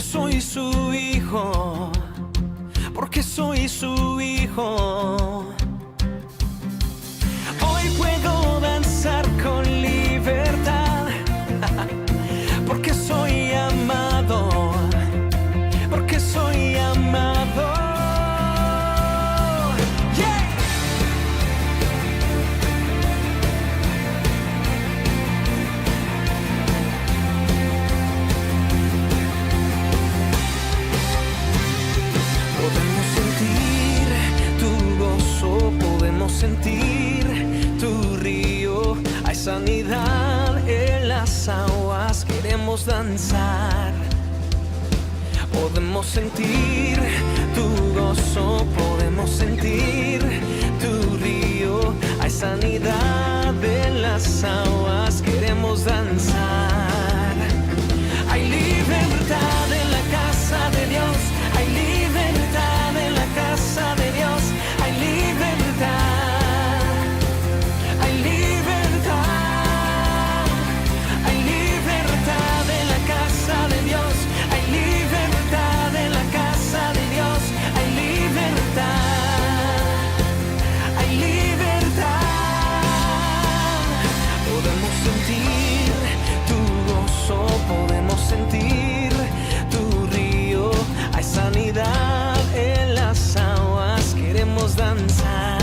soy su hijo, porque soy su hijo. Hoy puedo danzar con libertad, porque soy amado, porque soy amado. Yeah. Podemos sentir tu gozo, podemos sentir tu río. Hay sanidad en las aguas, queremos danzar. Podemos sentir tu gozo, podemos sentir tu río. Hay sanidad en las aguas, queremos danzar. Hay libertad en la casa de Dios, hay libertad en la casa de Dios, hay libertad, hay libertad, hay libertad en la casa de Dios, hay libertad en la casa de Dios, hay libertad, hay libertad. Podemos sentir tu gozo, podemos sentir tu río. Hay sanidad en las aguas, queremos danzar.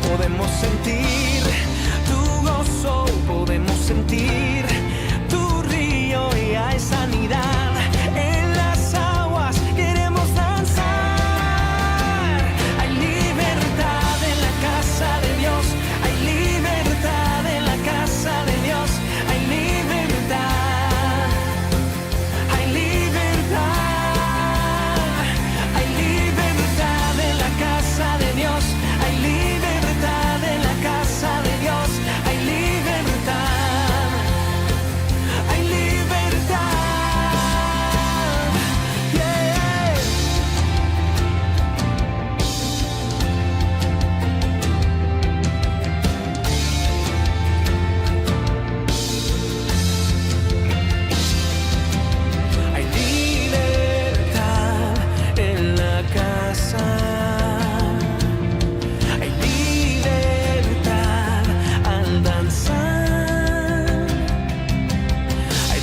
Podemos sentir tu gozo, podemos sentir tu río. Y hay sanidad en las aguas, queremos danzar. Hay libertad en la casa de Dios, hay libertad en la casa de Dios, hay libertad, hay libertad, hay libertad en la casa de Dios, hay libertad en la casa de Dios, hay libertad, hay libertad, yeah. Hay libertad en la casa, hay libertad al danzar, hay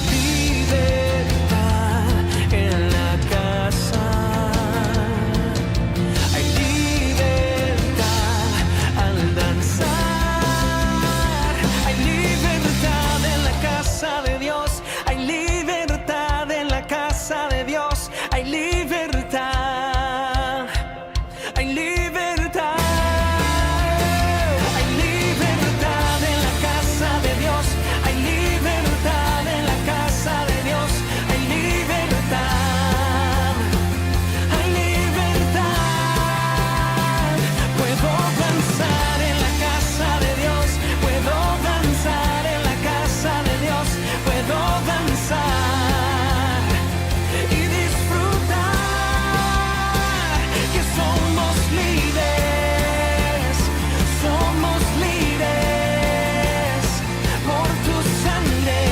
libertad en la casa, hay libertad al danzar, hay libertad en la casa de Dios, hay libertad en la casa de Dios, hay libertad, hay libertad, hay libertad en la casa de Dios, hay libertad en la casa de Dios, hay libertad, hay libertad. Puedo danzar en la casa de Dios, puedo danzar en la casa de Dios, puedo danzar y disfrutar que somos libres por tu sangre,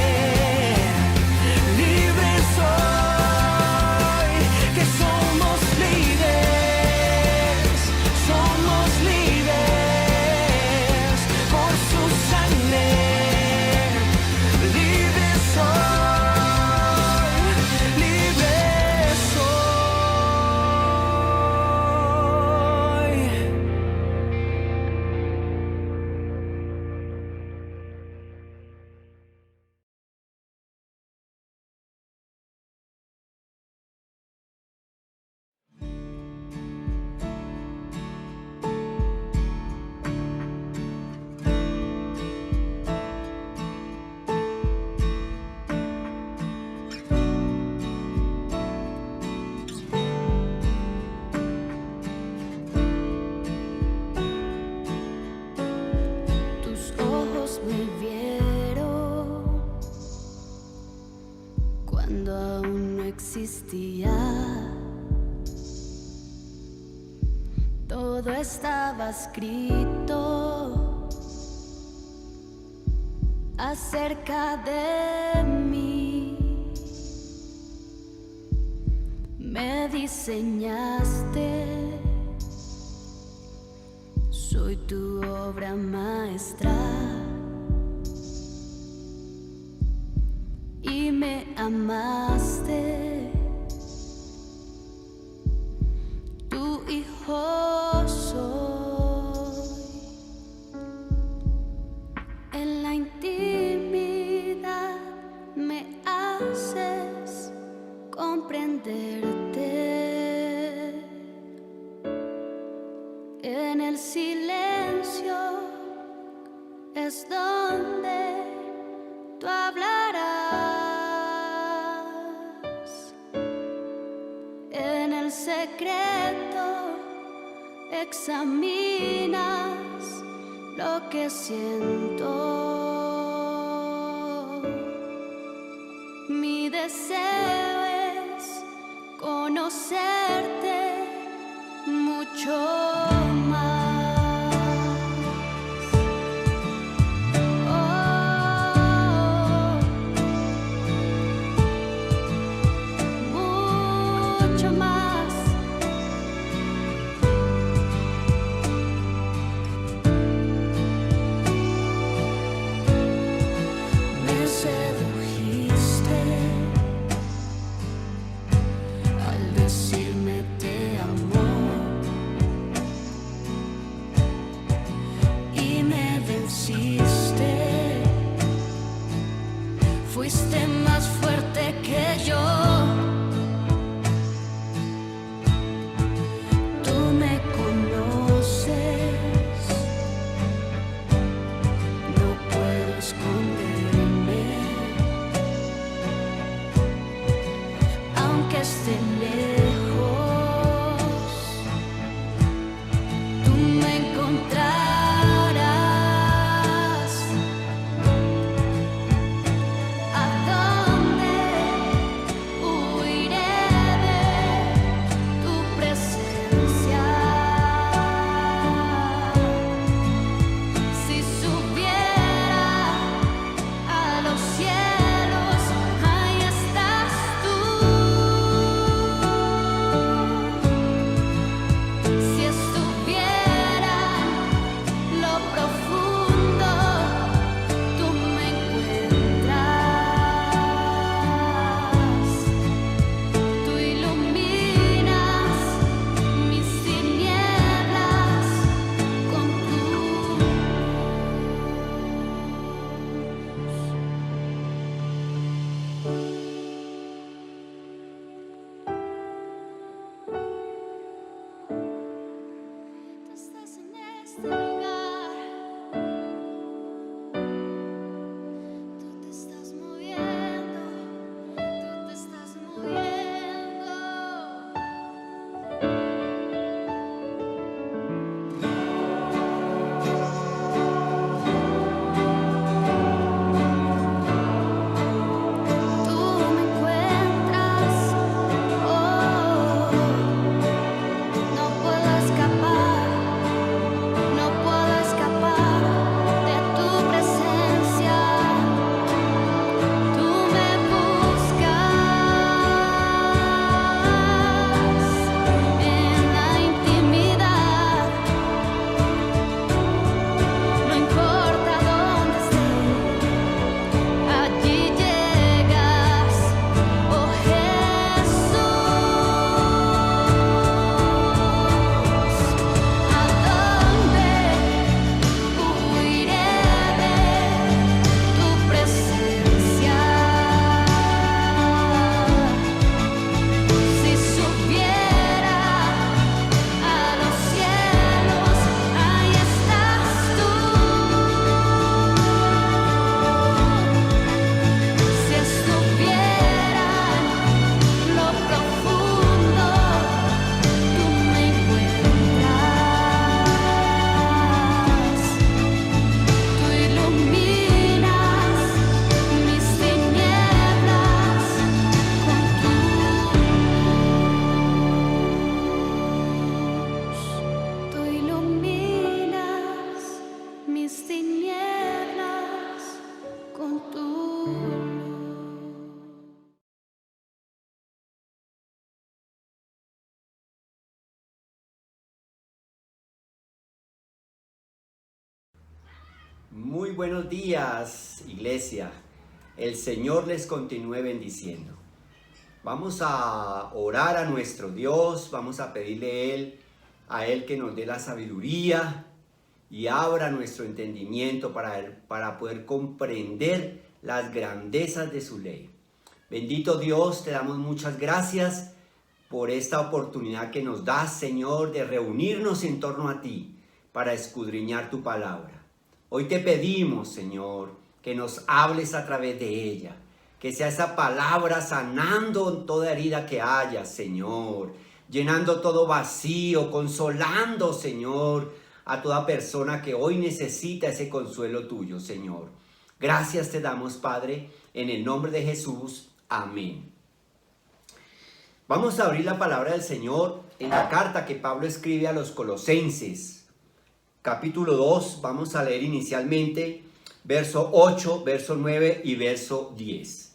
libres soy, que somos libres por su sangre, libres soy, libres soy. Tus ojos me vieron cuando aún no existía. Todo estaba escrito acerca de mí. diseñaste. Soy tu obra maestra y me amaste. Tu hijo soy. En la intimidad me haces comprenderte. En el silencio es donde tú hablarás. En el secreto examinas lo que siento. Mi deseo es conocerte mucho más. Mucho más. Me sedujiste al decirme te amo y me venciste. Fuiste más fuerte que yo. Tú me conoces, no puedo esconderme, aunque esté lejos, tú me encontrarás. ¿A dónde huiré de tu presencia? Si subiera a los cielos, ahí estás tú. Muy buenos días, iglesia. El Señor les continúe bendiciendo. Vamos a orar a nuestro Dios, vamos a pedirle a Él que nos dé la sabiduría y abra nuestro entendimiento para poder comprender las grandezas de su ley. Bendito Dios, te damos muchas gracias por esta oportunidad que nos das, Señor, de reunirnos en torno a ti para escudriñar tu palabra. Hoy te pedimos, Señor, que nos hables a través de ella, que sea esa palabra sanando toda herida que haya, Señor, llenando todo vacío, consolando, Señor, a toda persona que hoy necesita ese consuelo tuyo, Señor. Gracias te damos, Padre, en el nombre de Jesús. Amén. Vamos a abrir la palabra del Señor en la carta que Pablo escribe a los Colosenses, capítulo 2. Vamos a leer inicialmente verso 8, verso 9 y verso 10.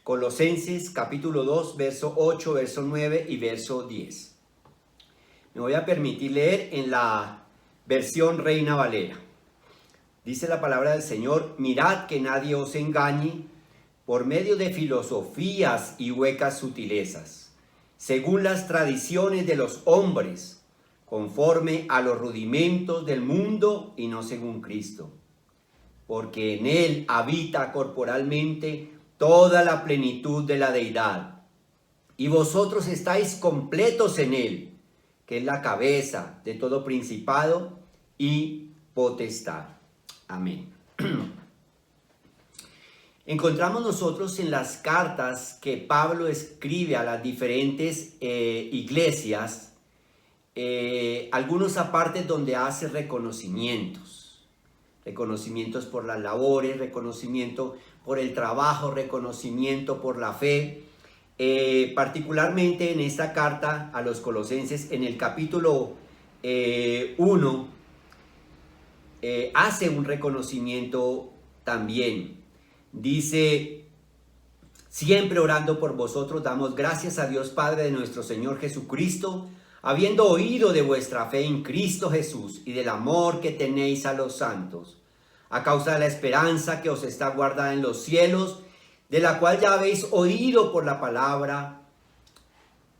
Colosenses, capítulo 2, verso 8, verso 9 y verso 10. Me voy a permitir leer en la versión Reina Valera. Dice la palabra del Señor: mirad que nadie os engañe por medio de filosofías y huecas sutilezas, según las tradiciones de los hombres, conforme a los rudimentos del mundo y no según Cristo. Porque en Él habita corporalmente toda la plenitud de la deidad, y vosotros estáis completos en Él, que es la cabeza de todo principado y potestad. Amén. Encontramos nosotros en las cartas que Pablo escribe a las diferentes iglesias, algunos apartes donde hace reconocimientos por las labores, reconocimiento por el trabajo, reconocimiento por la fe. Particularmente en esta carta a los Colosenses, en el capítulo 1, hace un reconocimiento también. Dice: siempre orando por vosotros, damos gracias a Dios Padre de nuestro Señor Jesucristo, habiendo oído de vuestra fe en Cristo Jesús y del amor que tenéis a los santos, a causa de la esperanza que os está guardada en los cielos, de la cual ya habéis oído por la palabra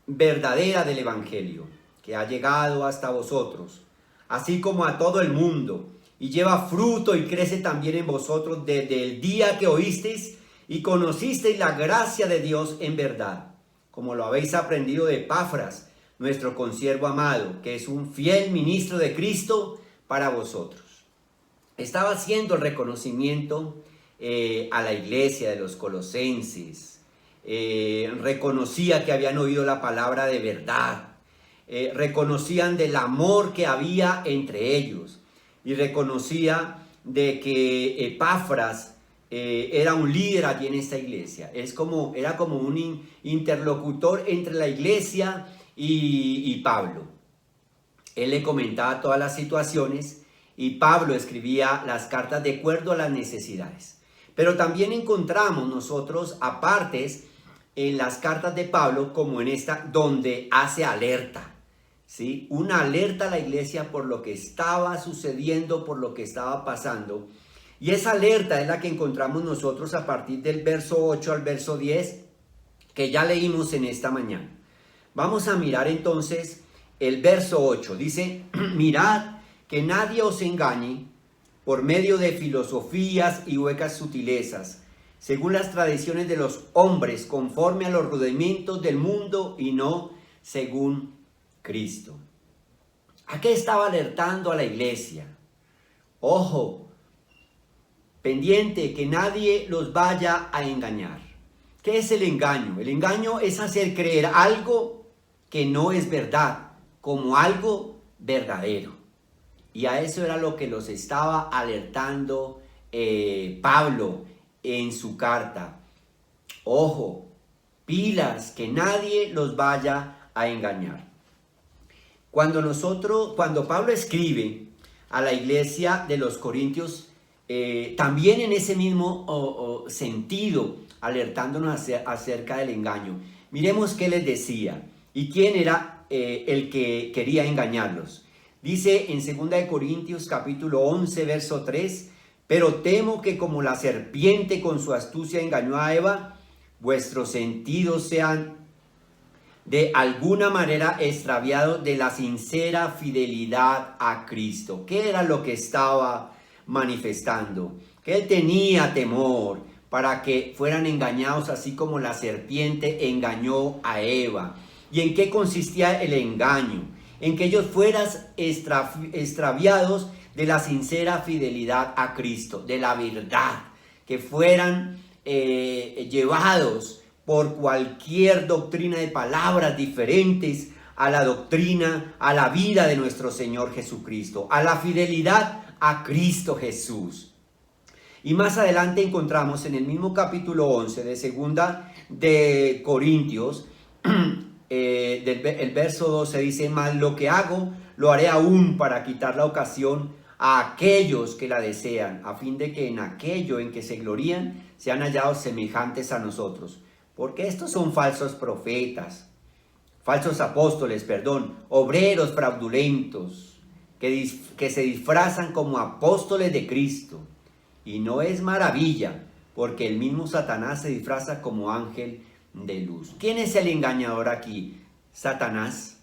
verdadera del Evangelio, que ha llegado hasta vosotros, así como a todo el mundo, y lleva fruto y crece también en vosotros desde el día que oísteis y conocisteis la gracia de Dios en verdad, como lo habéis aprendido de Epafras, nuestro consiervo amado, que es un fiel ministro de Cristo para vosotros. Estaba haciendo el reconocimiento a la iglesia de los Colosenses. Reconocía que habían oído la palabra de verdad. Reconocían del amor que había entre ellos. Y reconocía de que Epafras era un líder allí en esta iglesia. Era como un interlocutor entre la iglesia y Pablo. Él le comentaba todas las situaciones y Pablo escribía las cartas de acuerdo a las necesidades. Pero también encontramos nosotros apartes en las cartas de Pablo, como en esta, donde hace alerta, ¿sí? Una alerta a la iglesia por lo que estaba sucediendo, por lo que estaba pasando. Y esa alerta es la que encontramos nosotros a partir del verso 8 al verso 10, que ya leímos en esta mañana. Vamos a mirar entonces el verso 8. Dice: mirad que nadie os engañe por medio de filosofías y huecas sutilezas, según las tradiciones de los hombres, conforme a los rudimentos del mundo y no según Cristo. ¿A qué estaba alertando a la iglesia? Ojo, pendiente, que nadie los vaya a engañar. ¿Qué es el engaño? El engaño es hacer creer algo que no es verdad, como algo verdadero. Y a eso era lo que los estaba alertando Pablo en su carta. Ojo, pilas, que nadie los vaya a engañar. Cuando Pablo escribe a la iglesia de los Corintios, también en ese mismo sentido, alertándonos acerca del engaño. Miremos qué les decía y quién era el que quería engañarlos. Dice en 2 Corintios capítulo 11, verso 3, Pero temo que como la serpiente con su astucia engañó a Eva, vuestros sentidos sean de alguna manera extraviados de la sincera fidelidad a Cristo. ¿Qué era lo que estaba manifestando? Que él tenía temor para que fueran engañados así como la serpiente engañó a Eva. ¿Y en qué consistía el engaño? En que ellos fueran extraviados de la sincera fidelidad a Cristo, de la verdad, que fueran llevados por cualquier doctrina de palabras diferentes a la doctrina, a la vida de nuestro Señor Jesucristo, a la fidelidad a Cristo Jesús. Y más adelante encontramos en el mismo capítulo 11 de Segunda de Corintios, el verso 12 dice: mas lo que hago, lo haré aún para quitar la ocasión a aquellos que la desean, a fin de que en aquello en que se glorían sean hallados semejantes a nosotros. Porque estos son falsos profetas, falsos apóstoles, obreros fraudulentos, que se disfrazan como apóstoles de Cristo. Y no es maravilla, porque el mismo Satanás se disfraza como ángel de luz. ¿Quién es el engañador aquí? Satanás.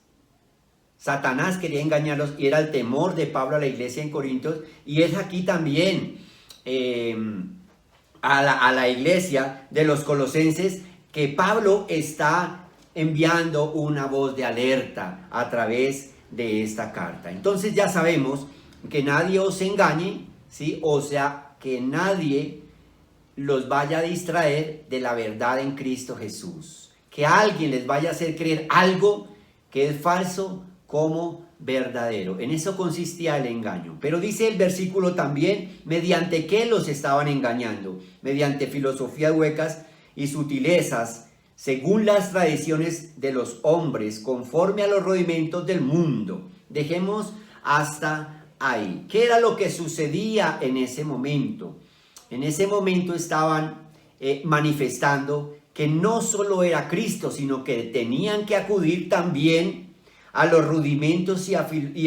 Satanás quería engañarlos y era el temor de Pablo a la iglesia en Corintios, y es aquí también a la iglesia de los colosenses que Pablo está enviando una voz de alerta a través de esta carta. Entonces ya sabemos que nadie os engañe, ¿sí? O sea, que nadie los vaya a distraer de la verdad en Cristo Jesús. Que alguien les vaya a hacer creer algo que es falso como verdadero. En eso consistía el engaño. Pero dice el versículo también, mediante qué los estaban engañando. Mediante filosofías huecas y sutilezas, según las tradiciones de los hombres, conforme a los rudimentos del mundo. Dejemos hasta ahí. ¿Qué era lo que sucedía en ese momento? En ese momento estaban manifestando que no solo era Cristo, sino que tenían que acudir también a los rudimentos y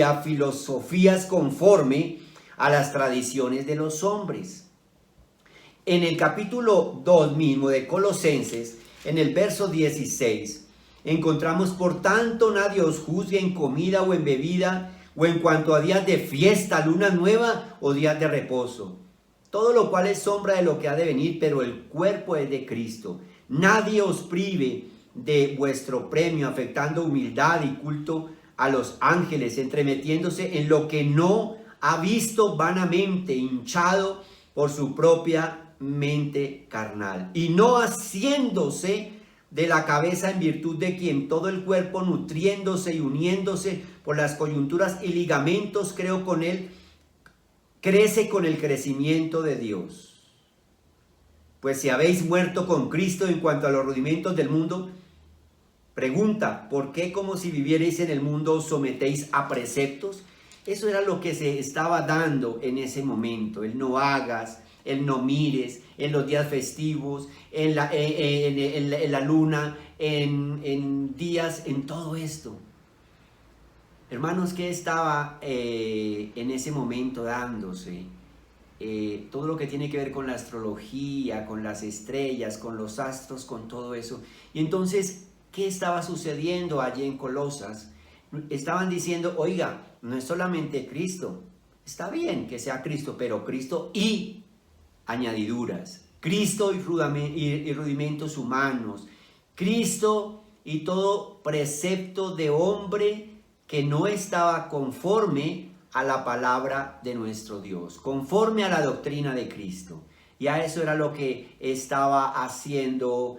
a filosofías conforme a las tradiciones de los hombres. En el capítulo 2 mismo de Colosenses, en el verso 16, encontramos: por tanto nadie os juzgue en comida o en bebida, o en cuanto a días de fiesta, luna nueva o días de reposo. Todo lo cual es sombra de lo que ha de venir, pero el cuerpo es de Cristo. Nadie os prive de vuestro premio, afectando humildad y culto a los ángeles, entremetiéndose en lo que no ha visto vanamente, hinchado por su propia mente carnal, y no haciéndose de la cabeza, en virtud de quien todo el cuerpo, nutriéndose y uniéndose por las coyunturas y ligamentos, creo con él, crece con el crecimiento de Dios. Pues si habéis muerto con Cristo en cuanto a los rudimentos del mundo, pregunta, ¿por qué como si vivierais en el mundo os sometéis a preceptos? Eso era lo que se estaba dando en ese momento: el no hagas, el no mires, en los días festivos, en la luna, en días, en todo esto. Hermanos, ¿qué estaba en ese momento dándose? Todo lo que tiene que ver con la astrología, con las estrellas, con los astros, con todo eso. Y entonces, ¿qué estaba sucediendo allí en Colosas? Estaban diciendo: oiga, no es solamente Cristo, está bien que sea Cristo, pero Cristo y añadiduras, Cristo y rudimentos humanos, Cristo y todo precepto de hombre que no estaba conforme a la palabra de nuestro Dios, conforme a la doctrina de Cristo. Y a eso era lo que estaba haciendo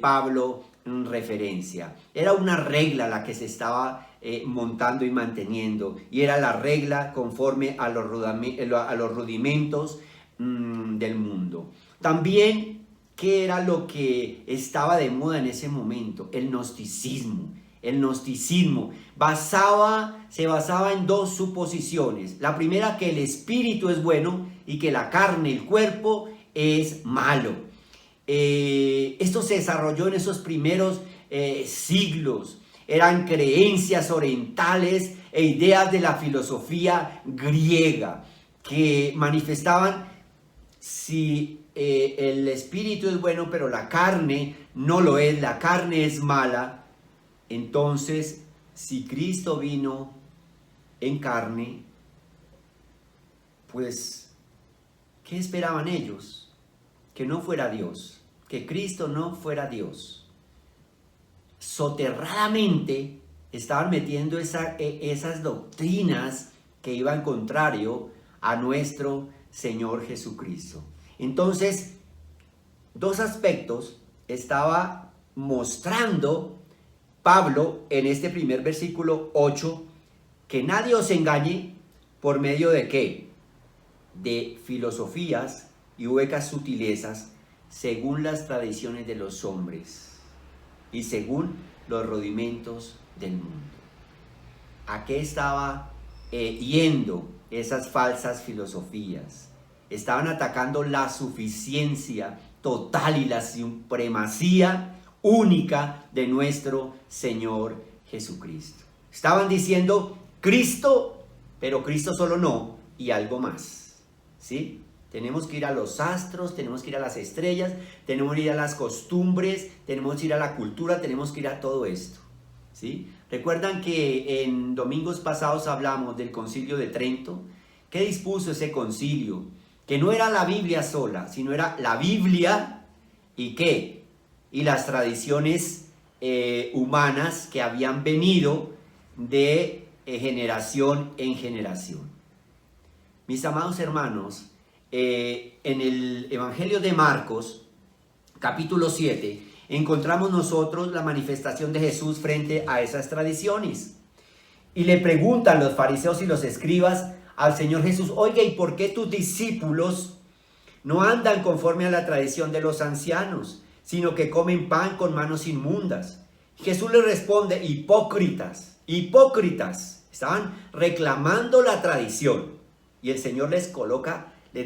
Pablo en referencia. Era una regla la que se estaba montando y manteniendo, y era la regla conforme a los rudimentos del mundo. También, ¿qué era lo que estaba de moda en ese momento? El gnosticismo. El gnosticismo se basaba en dos suposiciones. La primera, que el espíritu es bueno y que la carne, el cuerpo, es malo. Esto se desarrolló en esos primeros siglos. Eran creencias orientales e ideas de la filosofía griega que manifestaban si el espíritu es bueno, pero la carne no lo es, la carne es mala, entonces si Cristo vino en carne, pues, ¿qué esperaban ellos? Que no fuera Dios, que Cristo no fuera Dios. Soterradamente estaban metiendo esas doctrinas que iban contrario a nuestro Señor Jesucristo. Entonces, dos aspectos estaba mostrando Pablo en este primer versículo 8, que nadie os engañe por medio de ¿qué? De filosofías y huecas sutilezas, según las tradiciones de los hombres y según los rudimentos del mundo. ¿A qué estaba yendo esas falsas filosofías? Estaban atacando la suficiencia total y la supremacía única de nuestro Señor Jesucristo. Estaban diciendo Cristo, pero Cristo solo no, y algo más, ¿sí? Tenemos que ir a los astros, tenemos que ir a las estrellas, tenemos que ir a las costumbres, tenemos que ir a la cultura, tenemos que ir a todo esto, ¿sí? Recuerdan que en domingos pasados hablamos del Concilio de Trento. ¿Qué dispuso ese concilio? Que no era la Biblia sola, sino era la Biblia y ¿qué? Y las tradiciones humanas que habían venido de generación en generación. Mis amados hermanos, en el Evangelio de Marcos, capítulo 7, encontramos nosotros la manifestación de Jesús frente a esas tradiciones. Y le preguntan los fariseos y los escribas al Señor Jesús: oye, ¿y por qué tus discípulos no andan conforme a la tradición de los ancianos, sino que comen pan con manos inmundas? Jesús les responde: hipócritas, hipócritas. Estaban reclamando la tradición. Y el Señor les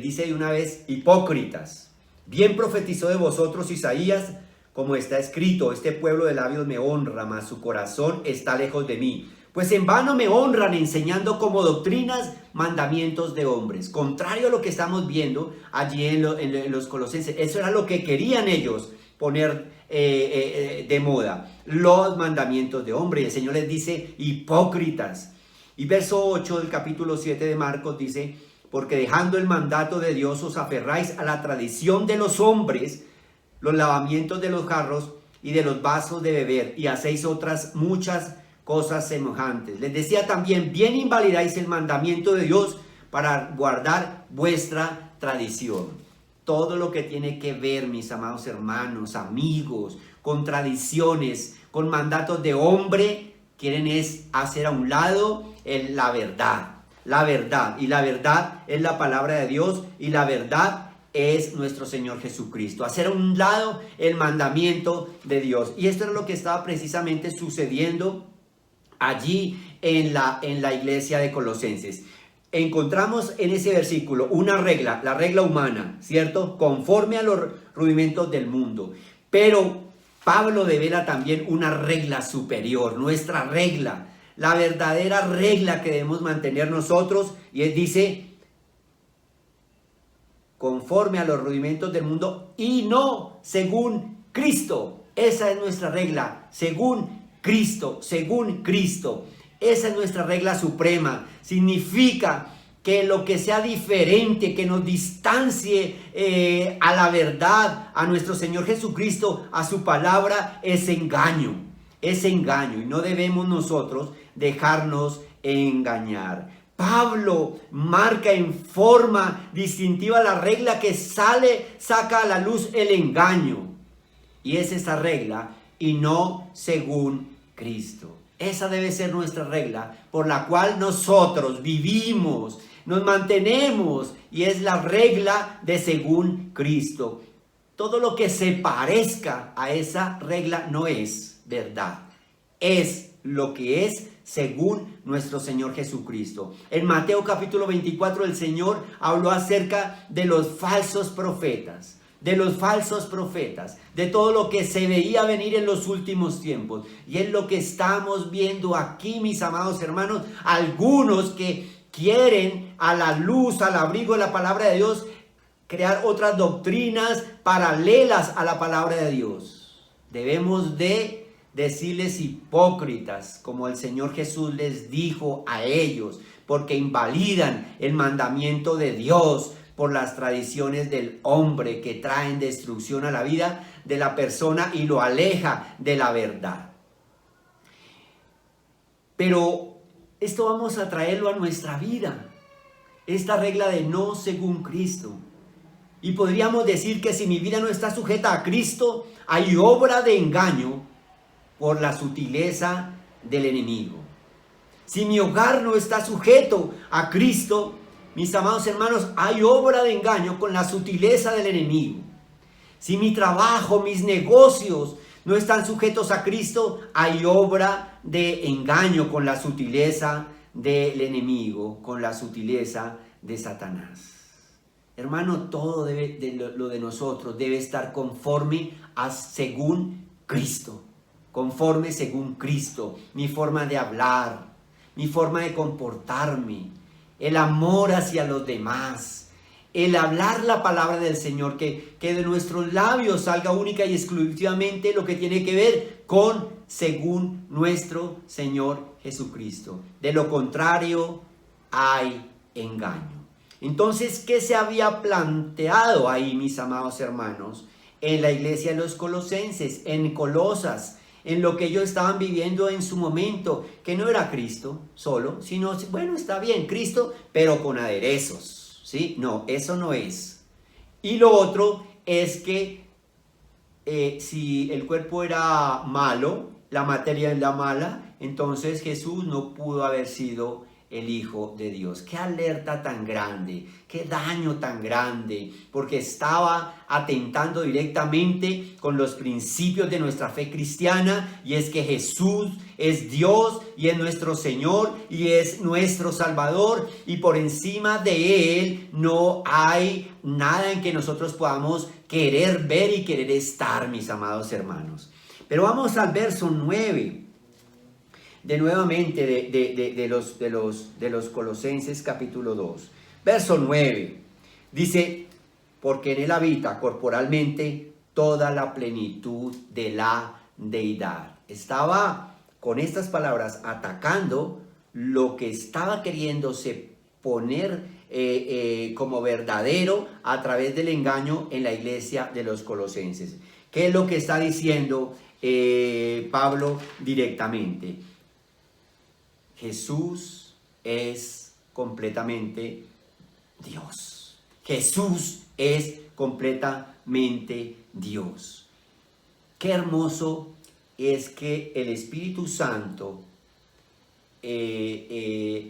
dice de una vez: hipócritas. Bien profetizó de vosotros Isaías, como está escrito: este pueblo de labios me honra, mas su corazón está lejos de mí. Pues en vano me honran, enseñando como doctrinas mandamientos de hombres. Contrario a lo que estamos viendo allí en los Colosenses. Eso era lo que querían ellos poner de moda, los mandamientos de hombres. Y el Señor les dice: hipócritas. Y verso 8 del capítulo 7 de Marcos dice: porque dejando el mandato de Dios os aferráis a la tradición de los hombres, los lavamientos de los jarros y de los vasos de beber, y hacéis otras muchas cosas semejantes. Les decía también: bien invalidáis el mandamiento de Dios para guardar vuestra tradición. Todo lo que tiene que ver, mis amados hermanos, amigos, con tradiciones, con mandatos de hombre, quieren es hacer a un lado la verdad. La verdad, y la verdad es la palabra de Dios, y la verdad es nuestro Señor Jesucristo. Hacer a un lado el mandamiento de Dios. Y esto es lo que estaba precisamente sucediendo allí en la iglesia de Colosenses. Encontramos en ese versículo una regla, la regla humana, ¿cierto? Conforme a los rudimentos del mundo. Pero Pablo devela también una regla superior, nuestra regla, la verdadera regla que debemos mantener nosotros. Y él dice: conforme a los rudimentos del mundo y no según Cristo. Esa es nuestra regla, según Cristo, según Cristo. Esa es nuestra regla suprema. Significa que lo que sea diferente, que nos distancie a la verdad, a nuestro Señor Jesucristo, a su palabra, es engaño. Es engaño, y no debemos nosotros dejarnos engañar. Pablo marca en forma distintiva la regla que saca a la luz el engaño. Y es esa regla: y no según Cristo. Esa debe ser nuestra regla por la cual nosotros vivimos, nos mantenemos, y es la regla de según Cristo. Todo lo que se parezca a esa regla no es verdad. Es lo que es según nuestro Señor Jesucristo. En Mateo capítulo 24 el Señor habló acerca de los falsos profetas. De los falsos profetas, de todo lo que se veía venir en los últimos tiempos. Y es lo que estamos viendo aquí, mis amados hermanos. Algunos que quieren a la luz, al abrigo de la palabra de Dios, crear otras doctrinas paralelas a la palabra de Dios. Debemos de decirles hipócritas, como el Señor Jesús les dijo a ellos, porque invalidan el mandamiento de Dios por las tradiciones del hombre que traen destrucción a la vida de la persona y lo aleja de la verdad. Pero esto vamos a traerlo a nuestra vida, esta regla de no según Cristo. Y podríamos decir que si mi vida no está sujeta a Cristo, hay obra de engaño por la sutileza del enemigo. Si mi hogar no está sujeto a Cristo, mis amados hermanos, hay obra de engaño con la sutileza del enemigo. Si mi trabajo, mis negocios no están sujetos a Cristo, hay obra de engaño con la sutileza del enemigo, con la sutileza de Satanás. Hermano, todo lo de nosotros debe estar conforme a según Cristo. Conforme según Cristo. Mi forma de hablar, mi forma de comportarme, el amor hacia los demás, el hablar la palabra del Señor, que de nuestros labios salga única y exclusivamente lo que tiene que ver con según nuestro Señor Jesucristo. De lo contrario, hay engaño. Entonces, ¿qué se había planteado ahí, mis amados hermanos? En la iglesia de los Colosenses, en Colosas, en lo que ellos estaban viviendo en su momento, que no era Cristo solo, sino, bueno, está bien, Cristo, pero con aderezos, ¿sí? No, eso no es. Y lo otro es que si el cuerpo era malo, la materia era mala, entonces Jesús no pudo haber sido el Hijo de Dios. Qué alerta tan grande, qué daño tan grande, porque estaba atentando directamente con los principios de nuestra fe cristiana, y es que Jesús es Dios y es nuestro Señor y es nuestro Salvador, y por encima de Él no hay nada en que nosotros podamos querer ver y querer estar, mis amados hermanos. Pero vamos al verso 9. De nuevamente de los Colosenses capítulo 2, verso 9, dice, porque en él habita corporalmente toda la plenitud de la deidad. Estaba con estas palabras atacando lo que estaba queriéndose poner como verdadero a través del engaño en la iglesia de los Colosenses. ¿Qué es lo que está diciendo Pablo directamente? Jesús es completamente Dios. Jesús es completamente Dios. Qué hermoso es que el Espíritu Santo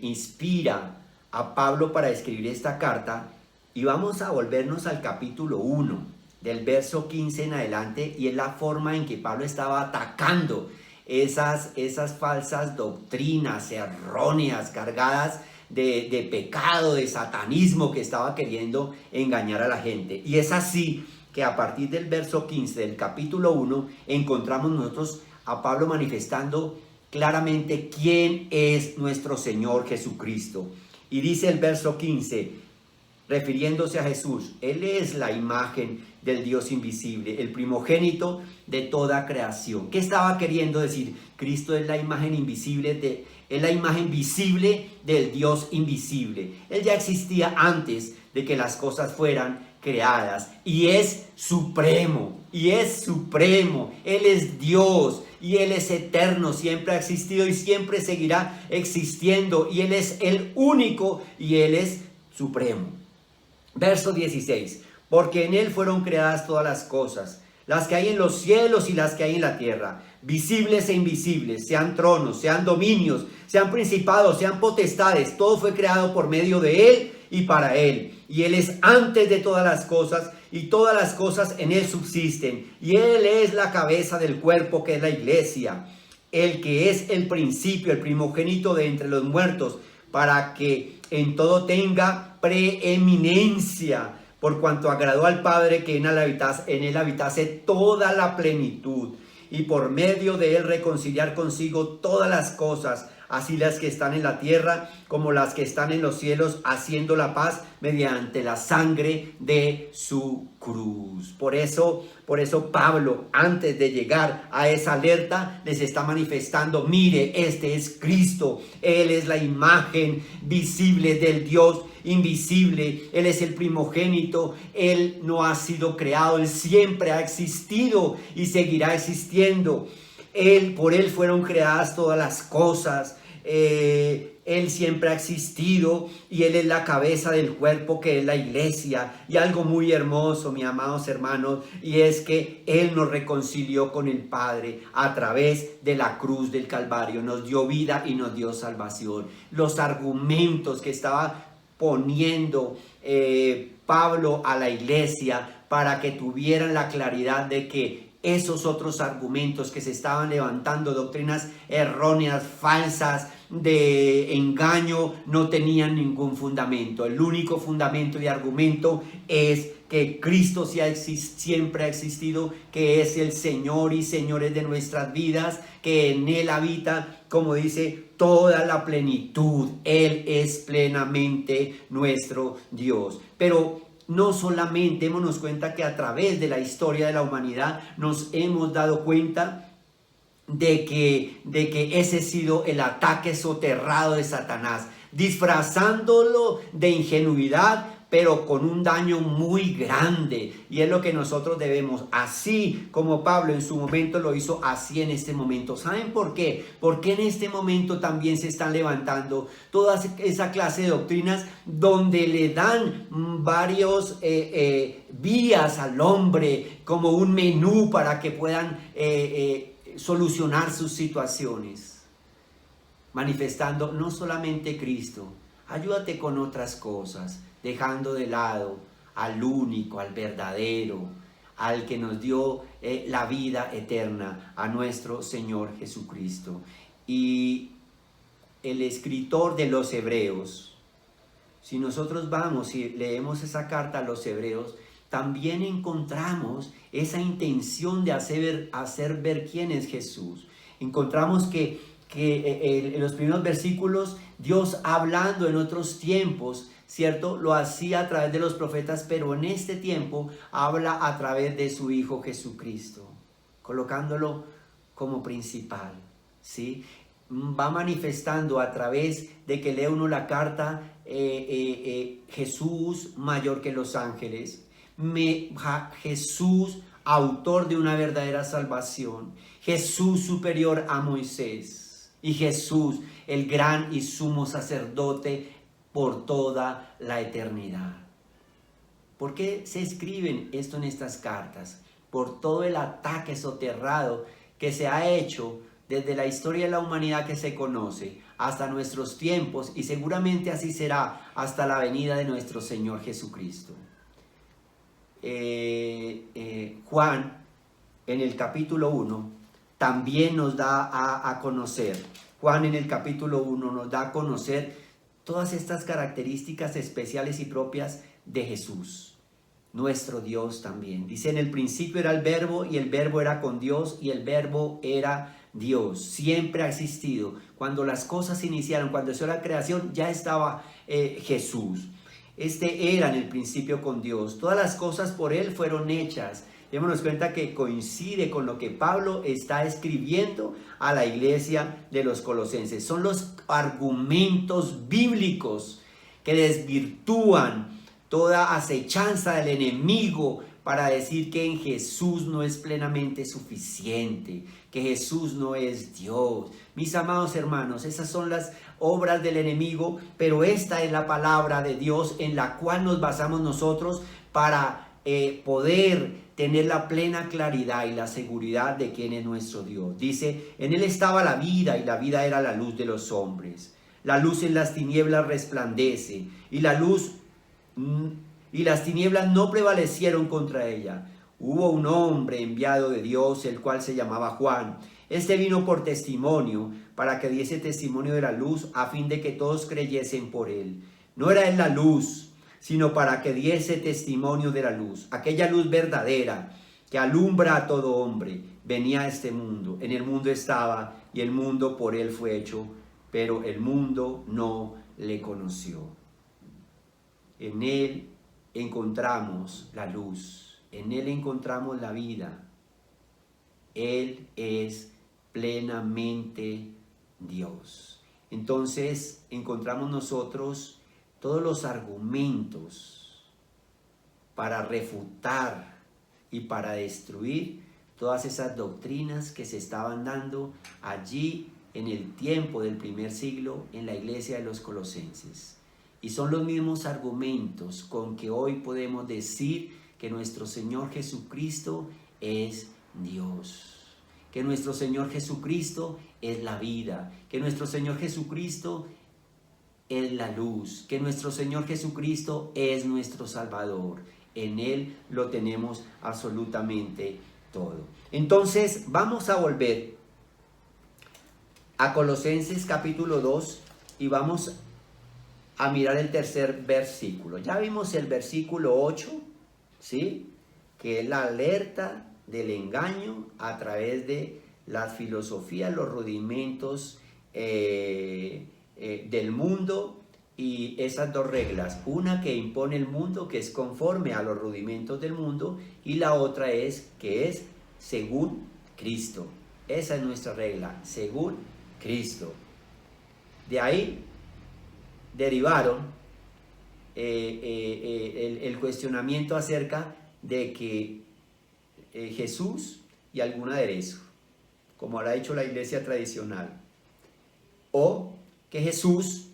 inspira a Pablo para escribir esta carta, y vamos a volvernos al capítulo 1, del verso 15 en adelante, y es la forma en que Pablo estaba atacando esas falsas doctrinas erróneas, cargadas de pecado, de satanismo, que estaba queriendo engañar a la gente. Y es así que a partir del verso 15 del capítulo 1 encontramos nosotros a Pablo manifestando claramente quién es nuestro Señor Jesucristo. Y dice el verso 15, refiriéndose a Jesús, Él es la imagen del Dios invisible, el primogénito de toda creación. ¿Qué estaba queriendo decir? Cristo es la imagen invisible, es la imagen visible del Dios invisible. Él ya existía antes de que las cosas fueran creadas, y es supremo, y es supremo. Él es Dios, y Él es eterno, siempre ha existido y siempre seguirá existiendo, y Él es el único, y Él es supremo. Verso 16, porque en Él fueron creadas todas las cosas, las que hay en los cielos y las que hay en la tierra, visibles e invisibles, sean tronos, sean dominios, sean principados, sean potestades, todo fue creado por medio de Él y para Él. Y Él es antes de todas las cosas, y todas las cosas en Él subsisten. Y Él es la cabeza del cuerpo, que es la iglesia, el que es el principio, el primogénito de entre los muertos, para que en todo tenga preeminencia, por cuanto agradó al Padre que en él habitase toda la plenitud, y por medio de Él reconciliar consigo todas las cosas, así las que están en la tierra como las que están en los cielos, haciendo la paz mediante la sangre de su cruz. Por eso Pablo, antes de llegar a esa alerta, les está manifestando: mire, este es Cristo, Él es la imagen visible del Dios invisible, Él es el primogénito, Él no ha sido creado, Él siempre ha existido y seguirá existiendo. Por Él fueron creadas todas las cosas. Él siempre ha existido y Él es la cabeza del cuerpo, que es la iglesia. Y algo muy hermoso, mis amados hermanos, y es que Él nos reconcilió con el Padre a través de la cruz del Calvario. Nos dio vida y nos dio salvación. Los argumentos que estaba poniendo Pablo a la iglesia para que tuvieran la claridad de que esos otros argumentos que se estaban levantando, doctrinas erróneas, falsas, de engaño, no tenían ningún fundamento. El único fundamento y argumento es que Cristo siempre ha existido, que es el Señor y Señores de nuestras vidas, que en Él habita, como dice, toda la plenitud. Él es plenamente nuestro Dios. Pero no solamente, démonos cuenta que a través de la historia de la humanidad nos hemos dado cuenta de que ese ha sido el ataque soterrado de Satanás, disfrazándolo de ingenuidad, pero con un daño muy grande. Y es lo que nosotros debemos, así como Pablo en su momento lo hizo, así en este momento. ¿Saben por qué? Porque en este momento también se están levantando toda esa clase de doctrinas donde le dan varios vías al hombre, como un menú para que puedan solucionar sus situaciones, manifestando no solamente Cristo, ayúdate con otras cosas, dejando de lado al único, al verdadero, al que nos dio la vida eterna, a nuestro Señor Jesucristo. Y el escritor de los Hebreos, si nosotros vamos y leemos esa carta a los Hebreos, también encontramos esa intención de hacer ver quién es Jesús. Encontramos que en los primeros versículos, Dios hablando en otros tiempos, ¿cierto? Lo hacía a través de los profetas, pero en este tiempo habla a través de su Hijo Jesucristo, colocándolo como principal, ¿sí? Va manifestando a través de que lee uno la carta, Jesús mayor que los ángeles, Jesús autor de una verdadera salvación, Jesús superior a Moisés y Jesús el gran y sumo sacerdote por toda la eternidad. ¿Por qué se escriben esto en estas cartas? Por todo el ataque soterrado que se ha hecho desde la historia de la humanidad que se conoce hasta nuestros tiempos, y seguramente así será hasta la venida de nuestro Señor Jesucristo. Juan en el capítulo 1 también nos da a conocer, Juan en el capítulo 1 nos da a conocer todas estas características especiales y propias de Jesús, nuestro Dios también. Dice: en el principio era el verbo, y el verbo era con Dios, y el verbo era Dios. Siempre ha existido. Cuando las cosas iniciaron, cuando hizo la creación, ya estaba Jesús. Este era en el principio con Dios. Todas las cosas por Él fueron hechas. Démonos cuenta que coincide con lo que Pablo está escribiendo a la iglesia de los Colosenses. Son los argumentos bíblicos que desvirtúan toda acechanza del enemigo para decir que en Jesús no es plenamente suficiente, que Jesús no es Dios. Mis amados hermanos, esas son las obras del enemigo, pero esta es la palabra de Dios en la cual nos basamos nosotros para poder tener la plena claridad y la seguridad de quién es nuestro Dios. Dice: en Él estaba la vida, y la vida era la luz de los hombres. La luz en las tinieblas resplandece, y las tinieblas no prevalecieron contra ella. Hubo un hombre enviado de Dios, el cual se llamaba Juan. Este vino por testimonio, para que diese testimonio de la luz, a fin de que todos creyesen por él. No era él la luz, sino para que diese testimonio de la luz. Aquella luz verdadera que alumbra a todo hombre venía a este mundo. En el mundo estaba, y el mundo por él fue hecho, pero el mundo no le conoció. En Él encontramos la luz, en Él encontramos la vida. Él es plenamente Dios. Entonces encontramos nosotros todos los argumentos para refutar y para destruir todas esas doctrinas que se estaban dando allí en el tiempo del primer siglo en la iglesia de los colosenses. Y son los mismos argumentos con que hoy podemos decir que nuestro Señor Jesucristo es Dios, que nuestro Señor Jesucristo es la vida, que nuestro Señor Jesucristo es la luz, que nuestro Señor Jesucristo es nuestro Salvador. En Él lo tenemos absolutamente todo. Entonces vamos a volver a Colosenses capítulo 2 y vamos a mirar el tercer versículo. Ya vimos el versículo 8, ¿sí? Que es la alerta del engaño a través de las filosofías, los rudimentos del mundo, y esas dos reglas, una que impone el mundo, que es conforme a los rudimentos del mundo, y la otra es que es según Cristo. Esa es nuestra regla, según Cristo. De ahí derivaron el cuestionamiento acerca de que Jesús y algún aderezo, como lo ha dicho la iglesia tradicional, o que Jesús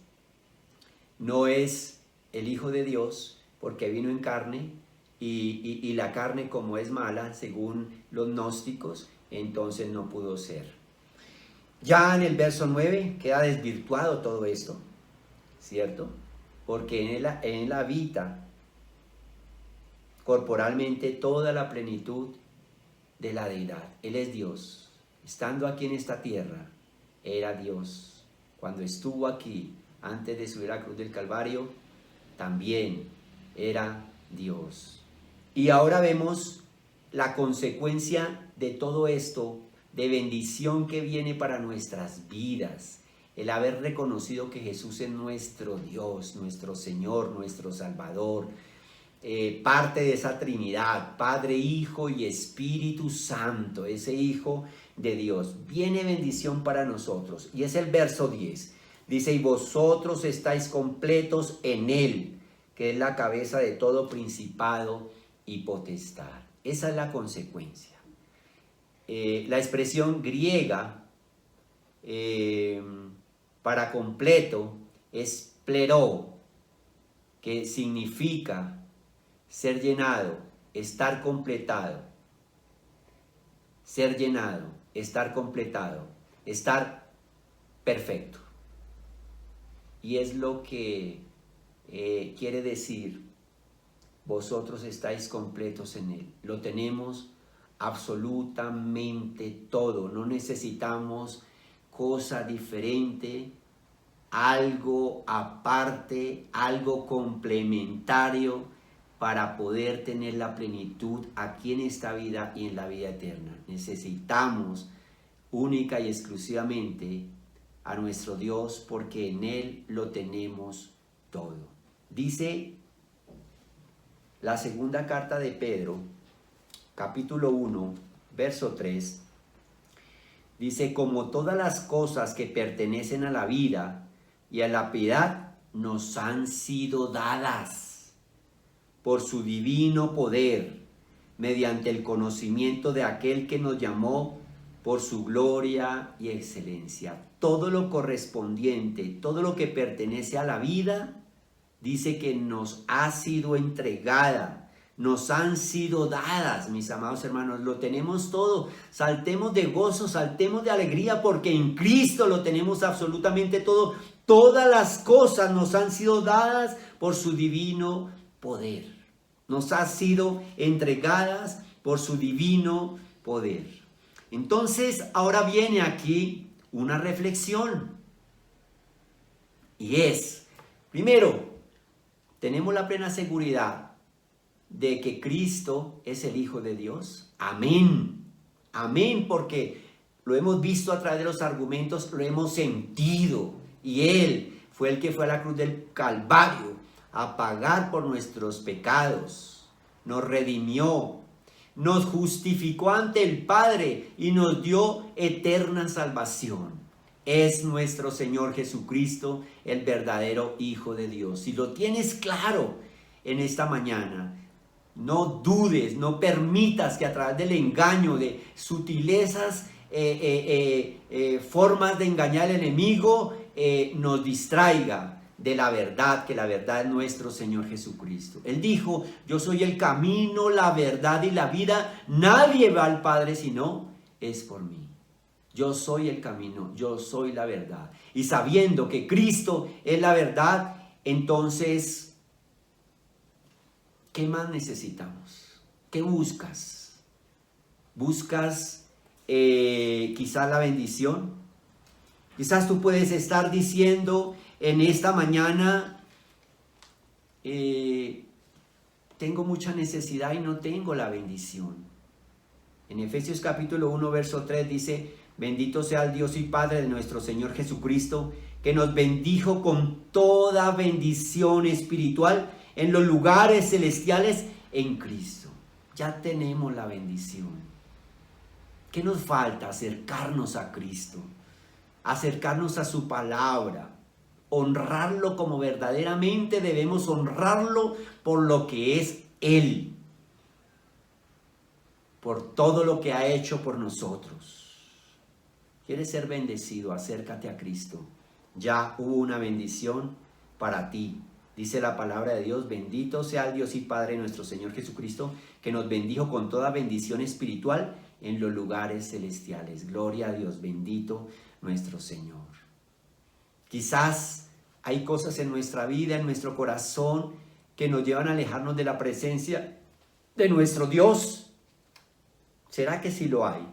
no es el Hijo de Dios porque vino en carne y la carne, como es mala según los gnósticos, entonces no pudo ser. Ya en el verso 9 queda desvirtuado todo esto, ¿cierto? Porque en él habita corporalmente toda la plenitud de la deidad. Él es Dios. Estando aquí en esta tierra, era Dios. Cuando estuvo aquí, antes de subir a la cruz del Calvario, también era Dios. Y ahora vemos la consecuencia de todo esto, de bendición que viene para nuestras vidas. El haber reconocido que Jesús es nuestro Dios, nuestro Señor, nuestro Salvador, parte de esa Trinidad, Padre, Hijo y Espíritu Santo, ese Hijo de Dios. Viene bendición para nosotros. Y es el verso 10. Dice, y vosotros estáis completos en Él, que es la cabeza de todo principado y potestad. Esa es la consecuencia. La expresión griega para completo es pleró, que significa ser llenado, estar completado, ser llenado, estar completado, estar perfecto. Y es lo que quiere decir, vosotros estáis completos en Él. Lo tenemos absolutamente todo, no necesitamos cosa diferente, algo aparte, algo complementario para poder tener la plenitud aquí en esta vida y en la vida eterna. Necesitamos única y exclusivamente a nuestro Dios, porque en Él lo tenemos todo. Dice la segunda carta de Pedro, capítulo 1, verso 3, dice, como todas las cosas que pertenecen a la vida y a la piedad nos han sido dadas por su divino poder, mediante el conocimiento de aquel que nos llamó por su gloria y excelencia. Todo lo correspondiente, todo lo que pertenece a la vida, dice que nos ha sido entregada, nos han sido dadas, mis amados hermanos. Lo tenemos todo. Saltemos de gozo, saltemos de alegría, porque en Cristo lo tenemos absolutamente todo. Todas las cosas nos han sido dadas por su divino poder. Nos han sido entregadas por su divino poder. Entonces, ahora viene aquí una reflexión. Y es, primero, tenemos la plena seguridad de que Cristo es el Hijo de Dios. Amén. Amén, porque lo hemos visto a través de los argumentos, lo hemos sentido. Y Él fue el que fue a la cruz del Calvario a pagar por nuestros pecados. Nos redimió, nos justificó ante el Padre y nos dio eterna salvación. Es nuestro Señor Jesucristo, el verdadero Hijo de Dios. Si lo tienes claro en esta mañana, no dudes, no permitas que a través del engaño, de sutilezas, formas de engañar al enemigo, nos distraiga de la verdad, que la verdad es nuestro Señor Jesucristo. Él dijo: yo soy el camino, la verdad y la vida. Nadie va al Padre si no es por mí. Yo soy el camino, yo soy la verdad. Y sabiendo que Cristo es la verdad, entonces, ¿qué más necesitamos? ¿Qué buscas? ¿Buscas quizás la bendición? Quizás tú puedes estar diciendo en esta mañana: tengo mucha necesidad y no tengo la bendición. En Efesios capítulo 1, verso 3 dice: bendito sea el Dios y Padre de nuestro Señor Jesucristo, que nos bendijo con toda bendición espiritual en los lugares celestiales en Cristo. Ya tenemos la bendición. ¿Qué nos falta? Acercarnos a Cristo, acercarnos a su palabra, honrarlo como verdaderamente debemos honrarlo por lo que es Él, por todo lo que ha hecho por nosotros. ¿Quieres ser bendecido? Acércate a Cristo. Ya hubo una bendición para ti. Dice la palabra de Dios: bendito sea el Dios y Padre de nuestro Señor Jesucristo, que nos bendijo con toda bendición espiritual en los lugares celestiales. Gloria a Dios, bendito nuestro Señor. Quizás hay cosas en nuestra vida, en nuestro corazón, que nos llevan a alejarnos de la presencia de nuestro Dios. ¿Será que sí lo hay?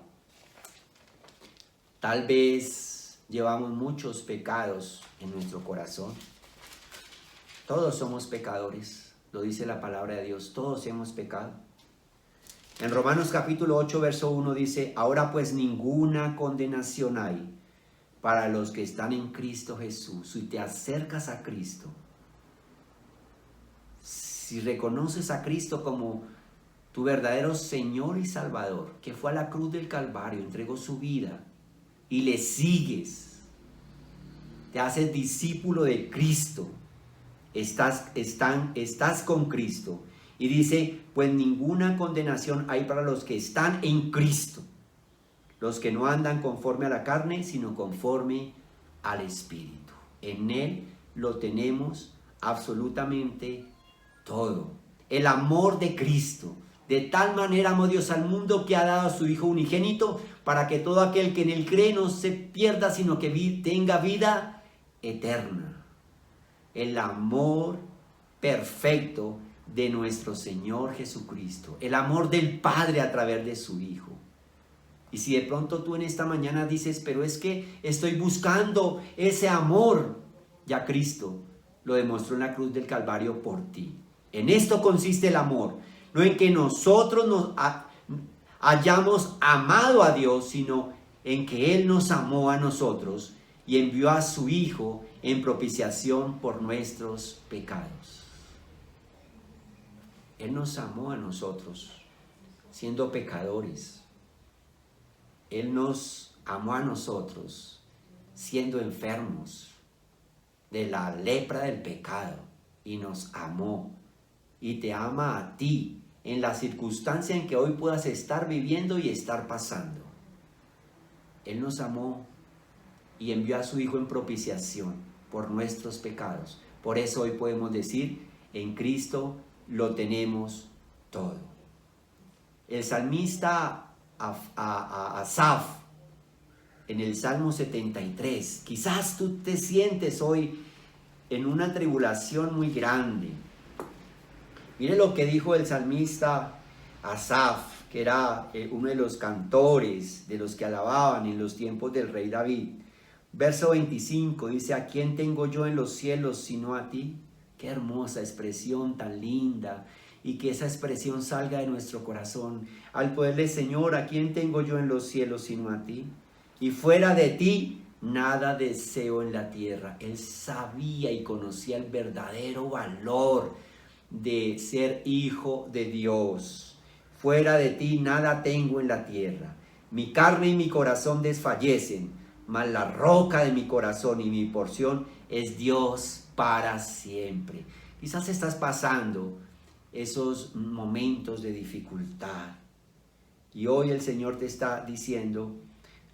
Tal vez llevamos muchos pecados en nuestro corazón. Todos somos pecadores, lo dice la palabra de Dios, todos hemos pecado. En Romanos capítulo 8, verso 1 dice: ahora pues ninguna condenación hay para los que están en Cristo Jesús. Si te acercas a Cristo, si reconoces a Cristo como tu verdadero Señor y Salvador, que fue a la cruz del Calvario, entregó su vida, y le sigues, te haces discípulo de Cristo, estás con Cristo. Y dice: pues ninguna condenación hay para los que están en Cristo, los que no andan conforme a la carne, sino conforme al Espíritu. En Él lo tenemos absolutamente todo. El amor de Cristo. De tal manera amó Dios al mundo, que ha dado a su Hijo unigénito, para que todo aquel que en Él cree no se pierda, sino que tenga vida eterna. El amor perfecto de nuestro Señor Jesucristo. El amor del Padre a través de su Hijo. Y si de pronto tú en esta mañana dices: pero es que estoy buscando ese amor, ya Cristo lo demostró en la cruz del Calvario por ti. En esto consiste el amor. No en que nosotros nos hayamos amado a Dios, sino en que Él nos amó a nosotros y envió a su Hijo en propiciación por nuestros pecados. Él nos amó a nosotros siendo pecadores. Él nos amó a nosotros siendo enfermos de la lepra del pecado, y nos amó y te ama a ti en la circunstancia en que hoy puedas estar viviendo y estar pasando. Él nos amó y envió a su Hijo en propiciación por nuestros pecados. Por eso hoy podemos decir: en Cristo lo tenemos todo. El salmista Asaf, en el Salmo 73, quizás tú te sientes hoy en una tribulación muy grande. Mire lo que dijo el salmista Asaf, que era uno de los cantores, de los que alababan en los tiempos del rey David. Verso 25 dice: ¿a quién tengo yo en los cielos sino a ti? Qué hermosa expresión tan linda, y que esa expresión salga de nuestro corazón al poderle: Señor, ¿a quién tengo yo en los cielos sino a ti? Y fuera de ti nada deseo en la tierra. Él sabía y conocía el verdadero valor de ser hijo de Dios. Fuera de ti nada tengo en la tierra. Mi carne y mi corazón desfallecen, mas la roca de mi corazón y mi porción es Dios para siempre. Quizás estás pasando esos momentos de dificultad y hoy el Señor te está diciendo: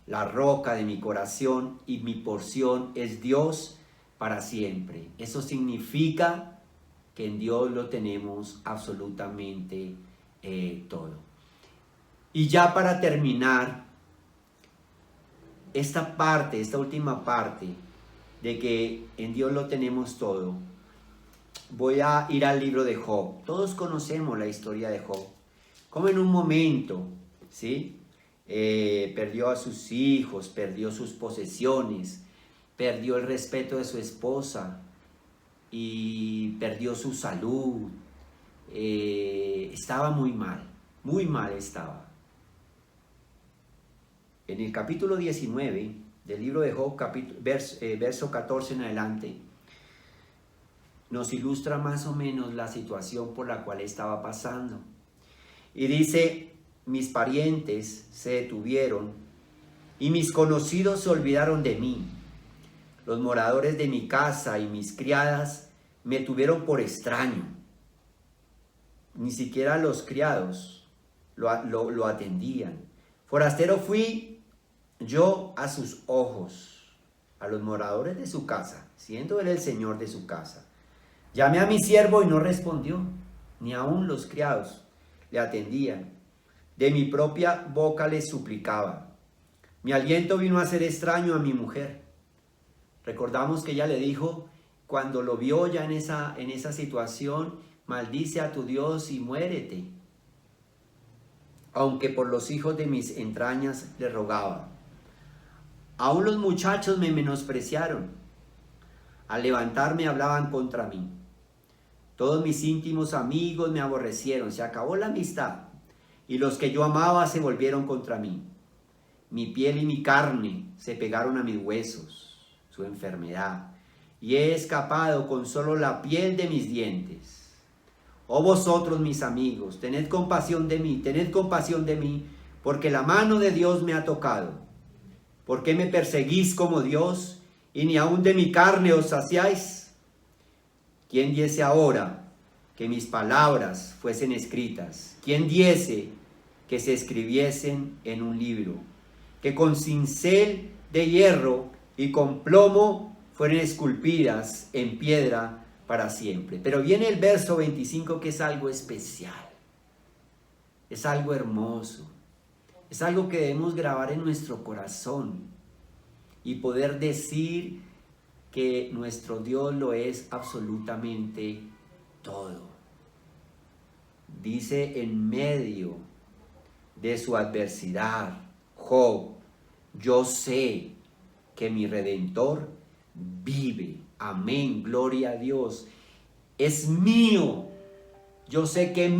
la roca de mi corazón y mi porción es Dios para siempre. Eso significa que en Dios lo tenemos absolutamente todo. Y ya para terminar esta última parte de que en Dios lo tenemos todo, voy a ir al libro de Job. Todos conocemos la historia de Job. Como en un momento, ¿sí? Perdió a sus hijos, perdió sus posesiones, perdió el respeto de su esposa y perdió su salud. Estaba muy mal estaba. En el capítulo 19 del libro de Job, verso 14 en adelante, nos ilustra más o menos la situación por la cual estaba pasando. Y dice: mis parientes se detuvieron y mis conocidos se olvidaron de mí. Los moradores de mi casa y mis criadas me tuvieron por extraño. Ni siquiera los criados lo atendían. Forastero fui yo a sus ojos, a los moradores de su casa, siendo él el señor de su casa. Llamé a mi siervo y no respondió, ni aun los criados le atendían. De mi propia boca le suplicaba. Mi aliento vino a ser extraño a mi mujer. Recordamos que ella le dijo, cuando lo vio ya en esa situación: maldice a tu Dios y muérete. Aunque por los hijos de mis entrañas le rogaba. Aún los muchachos me menospreciaron. Al levantarme hablaban contra mí. Todos mis íntimos amigos me aborrecieron. Se acabó la amistad. Y los que yo amaba se volvieron contra mí. Mi piel y mi carne se pegaron a mis huesos. Su enfermedad. Y he escapado con solo la piel de mis dientes. Oh vosotros mis amigos, tened compasión de mí, porque la mano de Dios me ha tocado. ¿Por qué me perseguís como Dios, y ni aun de mi carne os saciáis? ¿Quién diese ahora que mis palabras fuesen escritas? ¿Quién diese que se escribiesen en un libro? Que con cincel de hierro y con plomo fueran esculpidas en piedra para siempre. Pero viene el verso 25, que es algo especial, es algo hermoso, es algo que debemos grabar en nuestro corazón y poder decir que nuestro Dios lo es absolutamente todo. Dice en medio de su adversidad Job: yo sé que mi Redentor vive. Amén, gloria a Dios. Es mío. Yo sé que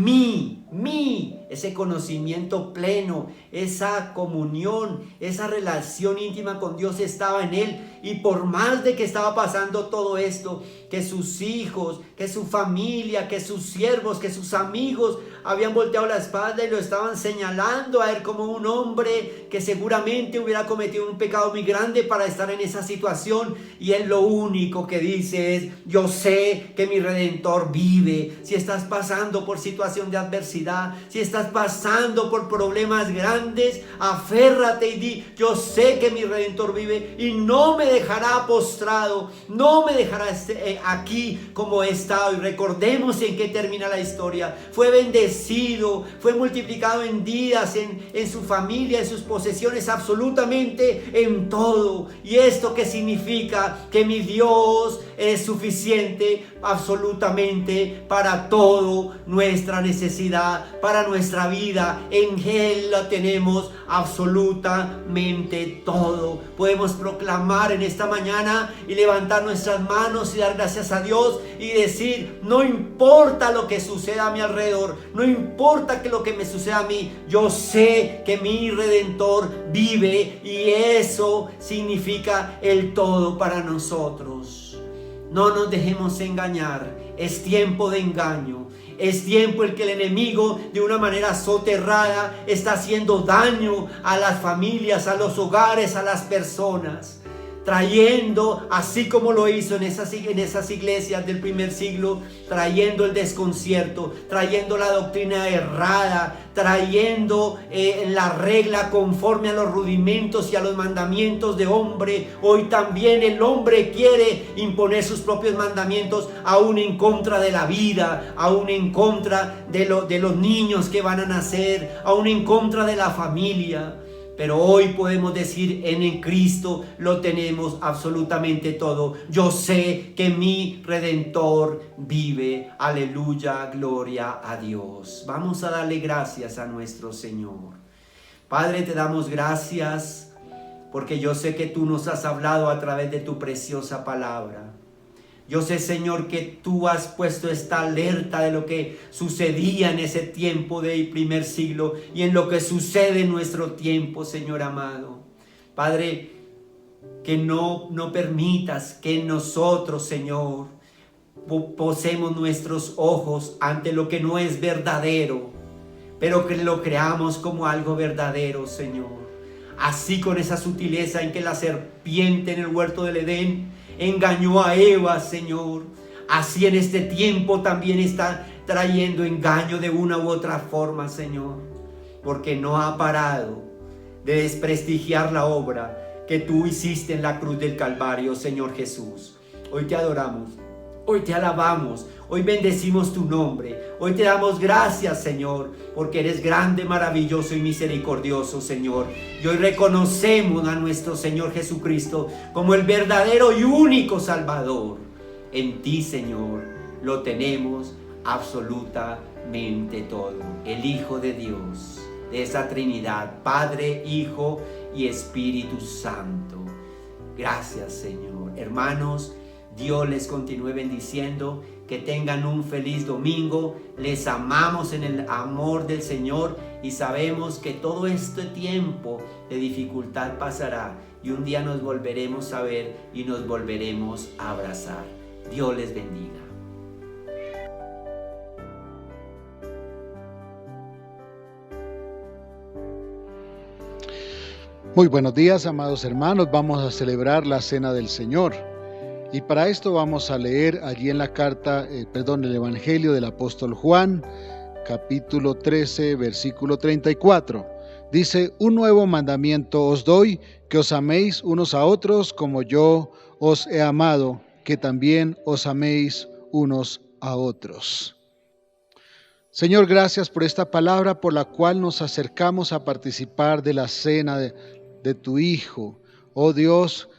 ese conocimiento pleno, esa comunión, esa relación íntima con Dios estaba en él. Y por más de que estaba pasando todo esto, que sus hijos, que su familia, que sus siervos, que sus amigos habían volteado la espalda y lo estaban señalando a él como un hombre que seguramente hubiera cometido un pecado muy grande para estar en esa situación. Y él lo único que dice es: yo sé que mi Redentor vive. Si estás pasando por situación de adversidad, si estás pasando por problemas grandes, aférrate y di: yo sé que mi Redentor vive y no me dejará postrado, no me dejará aquí como he estado. Y recordemos en qué termina la historia. Fue bendecido, fue multiplicado en días, en su familia, en sus posesiones, absolutamente en todo. ¿Y esto qué significa? Que mi Dios es suficiente absolutamente para todo nuestra necesidad, para nuestra nuestra vida. En Él lo tenemos absolutamente todo. Podemos proclamar en esta mañana y levantar nuestras manos y dar gracias a Dios y decir: no importa lo que suceda a mi alrededor, no importa que lo que me suceda a mí, yo sé que mi Redentor vive, y eso significa el todo para nosotros. No nos dejemos engañar. Es tiempo de engaño. Es tiempo en que el enemigo, de una manera soterrada, está haciendo daño a las familias, a los hogares, a las personas, trayendo, así como lo hizo en esas iglesias del primer siglo, trayendo el desconcierto, trayendo la doctrina errada, trayendo la regla conforme a los rudimentos y a los mandamientos de hombre. Hoy también el hombre quiere imponer sus propios mandamientos, aún en contra de la vida, aún en contra de los niños que van a nacer, aún en contra de la familia. Pero hoy podemos decir: en Cristo lo tenemos absolutamente todo. Yo sé que mi Redentor vive. Aleluya, gloria a Dios. Vamos a darle gracias a nuestro Señor. Padre, te damos gracias porque yo sé que tú nos has hablado a través de tu preciosa palabra. Yo sé, Señor, que tú has puesto esta alerta de lo que sucedía en ese tiempo del primer siglo y en lo que sucede en nuestro tiempo, Señor amado. Padre, que no permitas que nosotros, Señor, posemos nuestros ojos ante lo que no es verdadero, pero que lo creamos como algo verdadero, Señor. Así, con esa sutileza en que la serpiente en el huerto del Edén engañó a Eva, Señor, así en este tiempo también está trayendo engaño de una u otra forma, Señor, porque no ha parado de desprestigiar la obra que tú hiciste en la cruz del Calvario, Señor Jesús. Hoy te adoramos, hoy te alabamos, hoy bendecimos tu nombre, hoy te damos gracias, Señor, porque eres grande, maravilloso y misericordioso, Señor. Y hoy reconocemos a nuestro Señor Jesucristo como el verdadero y único Salvador. En ti, Señor, lo tenemos absolutamente todo. El Hijo de Dios, de esa Trinidad, Padre, Hijo y Espíritu Santo. Gracias, Señor. Hermanos, Dios les continúe bendiciendo. Que tengan un feliz domingo. Les amamos en el amor del Señor y sabemos que todo este tiempo de dificultad pasará y un día nos volveremos a ver y nos volveremos a abrazar. Dios les bendiga. Muy buenos días, amados hermanos. Vamos a celebrar la Cena del Señor. Y para esto vamos a leer allí en la carta, el Evangelio del apóstol Juan, capítulo 13, versículo 34. Dice: un nuevo mandamiento os doy, que os améis unos a otros como yo os he amado, que también os améis unos a otros. Señor, gracias por esta palabra por la cual nos acercamos a participar de la cena de tu Hijo. Oh Dios,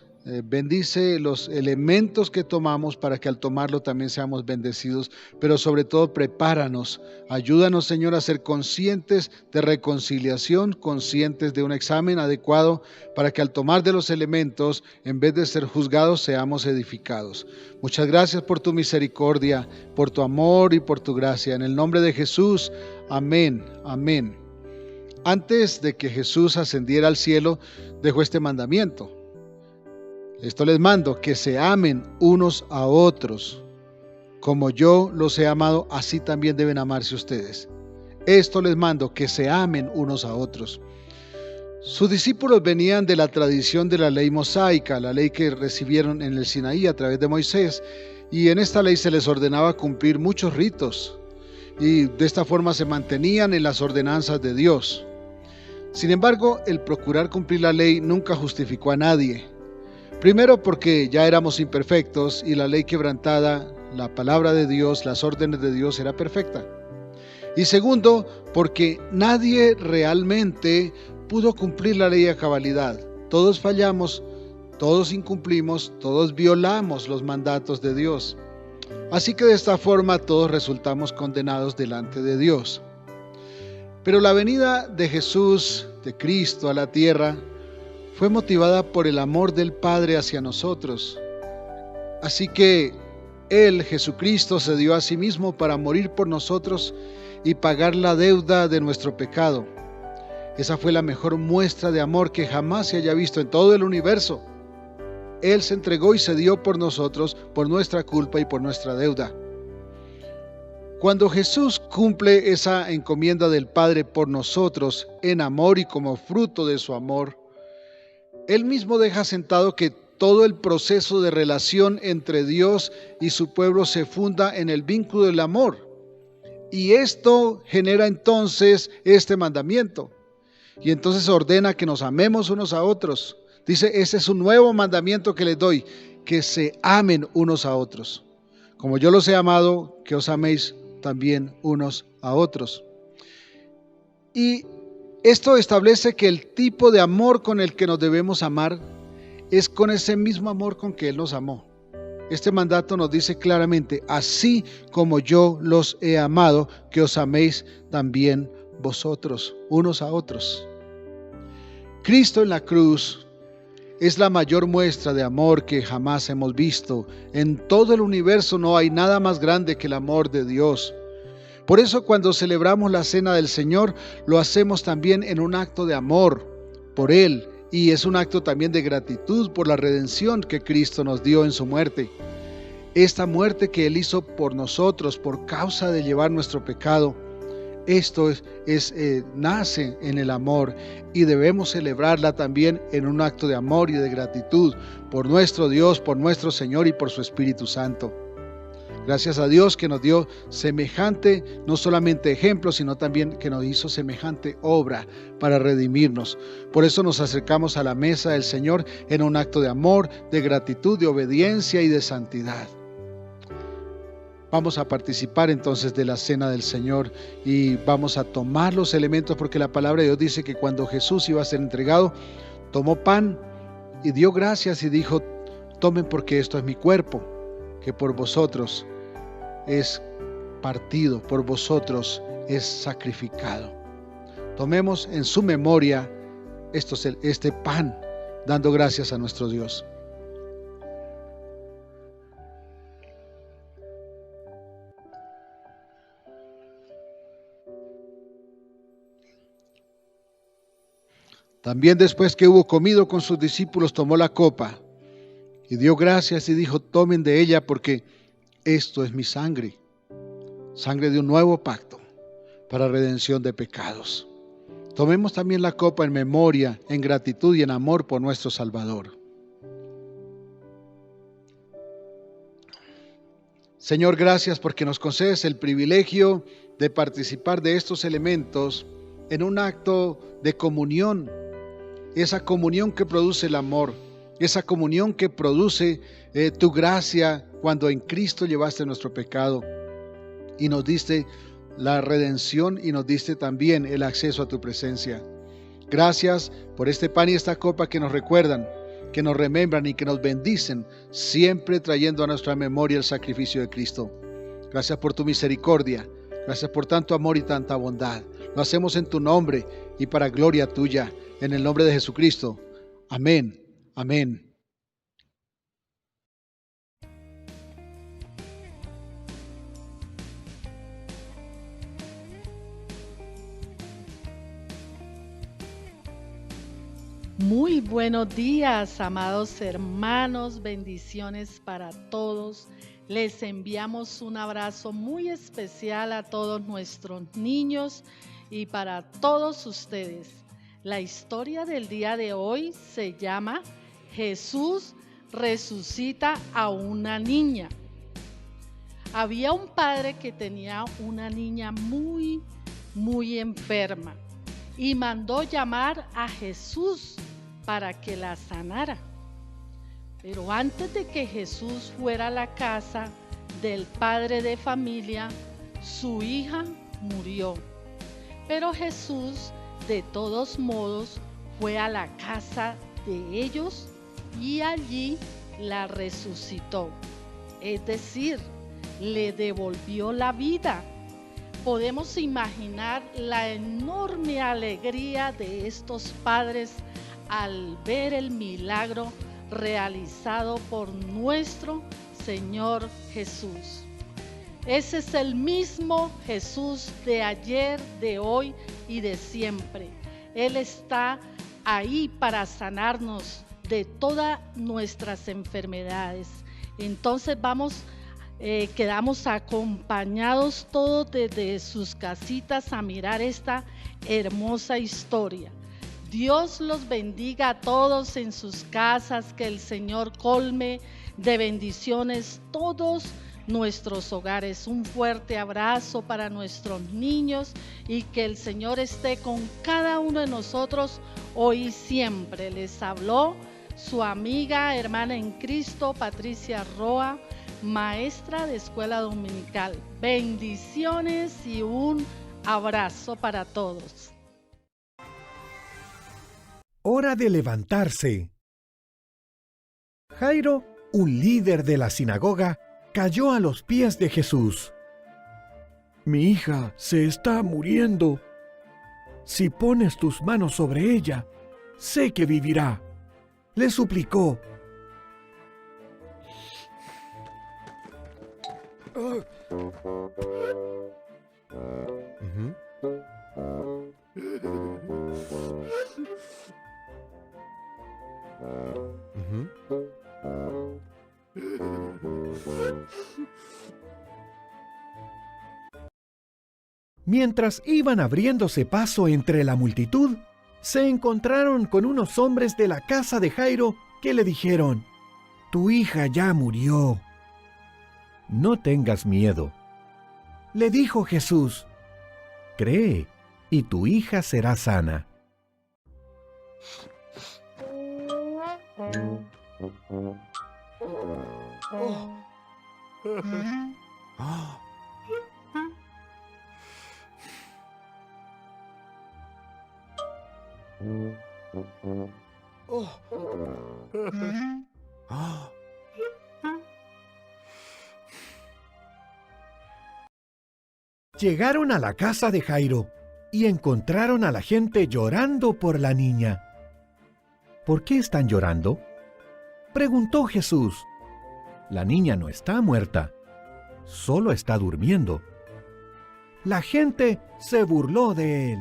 bendice los elementos que tomamos para que al tomarlo también seamos bendecidos, pero sobre todo prepáranos, ayúdanos, Señor, a ser conscientes de reconciliación, conscientes de un examen adecuado para que al tomar de los elementos, en vez de ser juzgados, seamos edificados. Muchas gracias por tu misericordia, por tu amor y por tu gracia. En el nombre de Jesús, amén, amén. Antes de que Jesús ascendiera al cielo, dejó este mandamiento. Esto les mando, que se amen unos a otros. Como yo los he amado, así también deben amarse ustedes. Esto les mando, que se amen unos a otros. Sus discípulos venían de la tradición de la ley mosaica, la ley que recibieron en el Sinaí a través de Moisés, y en esta ley se les ordenaba cumplir muchos ritos, y de esta forma se mantenían en las ordenanzas de Dios. Sin embargo, el procurar cumplir la ley nunca justificó a nadie. Primero, porque ya éramos imperfectos y la ley quebrantada, la palabra de Dios, las órdenes de Dios era perfecta. Y segundo, porque nadie realmente pudo cumplir la ley a cabalidad. Todos fallamos, todos incumplimos, todos violamos los mandatos de Dios. Así que de esta forma todos resultamos condenados delante de Dios. Pero la venida de Jesús, de Cristo a la tierra, fue motivada por el amor del Padre hacia nosotros. Así que Él, Jesucristo, se dio a sí mismo para morir por nosotros y pagar la deuda de nuestro pecado. Esa fue la mejor muestra de amor que jamás se haya visto en todo el universo. Él se entregó y se dio por nosotros, por nuestra culpa y por nuestra deuda. Cuando Jesús cumple esa encomienda del Padre por nosotros en amor y como fruto de su amor, Él mismo deja sentado que todo el proceso de relación entre Dios y su pueblo se funda en el vínculo del amor. Y esto genera entonces este mandamiento. Y entonces ordena que nos amemos unos a otros. Dice, ese es un nuevo mandamiento que les doy, que se amen unos a otros. Como yo los he amado, que os améis también unos a otros. Y esto establece que el tipo de amor con el que nos debemos amar es con ese mismo amor con que Él nos amó. Este mandato nos dice claramente, así como yo los he amado, que os améis también vosotros, unos a otros. Cristo en la cruz es la mayor muestra de amor que jamás hemos visto. En todo el universo no hay nada más grande que el amor de Dios. Por eso cuando celebramos la Cena del Señor, lo hacemos también en un acto de amor por Él. Y es un acto también de gratitud por la redención que Cristo nos dio en su muerte. Esta muerte que Él hizo por nosotros, por causa de llevar nuestro pecado, esto nace en el amor y debemos celebrarla también en un acto de amor y de gratitud por nuestro Dios, por nuestro Señor y por su Espíritu Santo. Gracias a Dios que nos dio semejante, no solamente ejemplo, sino también que nos hizo semejante obra para redimirnos. Por eso nos acercamos a la mesa del Señor en un acto de amor, de gratitud, de obediencia y de santidad. Vamos a participar entonces de la Cena del Señor y vamos a tomar los elementos, porque la palabra de Dios dice que cuando Jesús iba a ser entregado, tomó pan y dio gracias y dijo, tomen porque esto es mi cuerpo, que por vosotros es partido, por vosotros es sacrificado. Tomemos en su memoria este pan, dando gracias a nuestro Dios. También después que hubo comido con sus discípulos, tomó la copa y dio gracias y dijo, tomen de ella porque esto es mi sangre, sangre de un nuevo pacto para redención de pecados. Tomemos también la copa en memoria, en gratitud y en amor por nuestro Salvador. Señor, gracias porque nos concedes el privilegio de participar de estos elementos en un acto de comunión, esa comunión que produce el amor, esa comunión que produce tu gracia cuando en Cristo llevaste nuestro pecado y nos diste la redención y nos diste también el acceso a tu presencia. Gracias por este pan y esta copa que nos recuerdan, que nos remembran y que nos bendicen, siempre trayendo a nuestra memoria el sacrificio de Cristo. Gracias por tu misericordia, gracias por tanto amor y tanta bondad. Lo hacemos en tu nombre y para gloria tuya, en el nombre de Jesucristo. Amén. Amén. Muy buenos días, amados hermanos, bendiciones para todos. Les enviamos un abrazo muy especial a todos nuestros niños y para todos ustedes. La historia del día de hoy se llama Jesús resucita a una niña. Había un padre que tenía una niña muy enferma y mandó llamar a Jesús para que la sanara. Pero antes de que Jesús fuera a la casa del padre de familia, su hija murió. Pero Jesús, de todos modos, fue a la casa de ellos y allí la resucitó. Es decir, le devolvió la vida. podemos imaginar la enorme alegría de estos padres al ver el milagro realizado por nuestro Señor Jesús. Ese es el mismo Jesús de ayer, de hoy y de siempre. Él está ahí para sanarnos de todas nuestras enfermedades. Entonces quedamos acompañados todos desde sus casitas a mirar esta hermosa historia. Dios los bendiga a todos en sus casas, que el Señor colme de bendiciones todos nuestros hogares. Un fuerte abrazo para nuestros niños y que el Señor esté con cada uno de nosotros hoy y siempre. Les habló su amiga, hermana en Cristo, Patricia Roa, maestra de escuela dominical. Bendiciones y un abrazo para todos. Hora de levantarse. Jairo, un líder de la sinagoga, cayó a los pies de Jesús. Mi hija se está muriendo. Si pones tus manos sobre ella, sé que vivirá, le suplicó. Mientras iban abriéndose paso entre la multitud, se encontraron con unos hombres de la casa de Jairo que le dijeron: «Tu hija ya murió». «No tengas miedo», le dijo Jesús. «Cree, y tu hija será sana». Llegaron a la casa de Jairo y encontraron a la gente llorando por la niña. ¿Por qué están llorando?, preguntó Jesús. La niña no está muerta, solo está durmiendo. La gente se burló de él.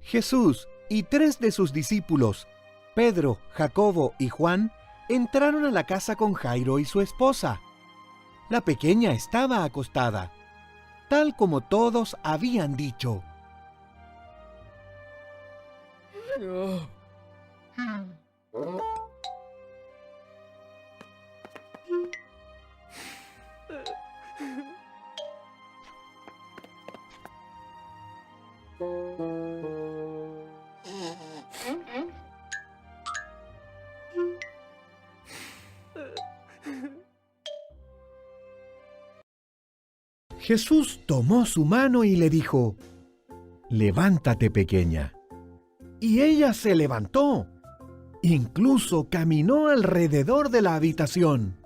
Jesús y 3 de sus discípulos, Pedro, Jacobo y Juan, entraron a la casa con Jairo y su esposa. La pequeña estaba acostada, tal como todos habían dicho. Jesús tomó su mano y le dijo: «Levántate, pequeña». Y ella se levantó. Incluso caminó alrededor de la habitación.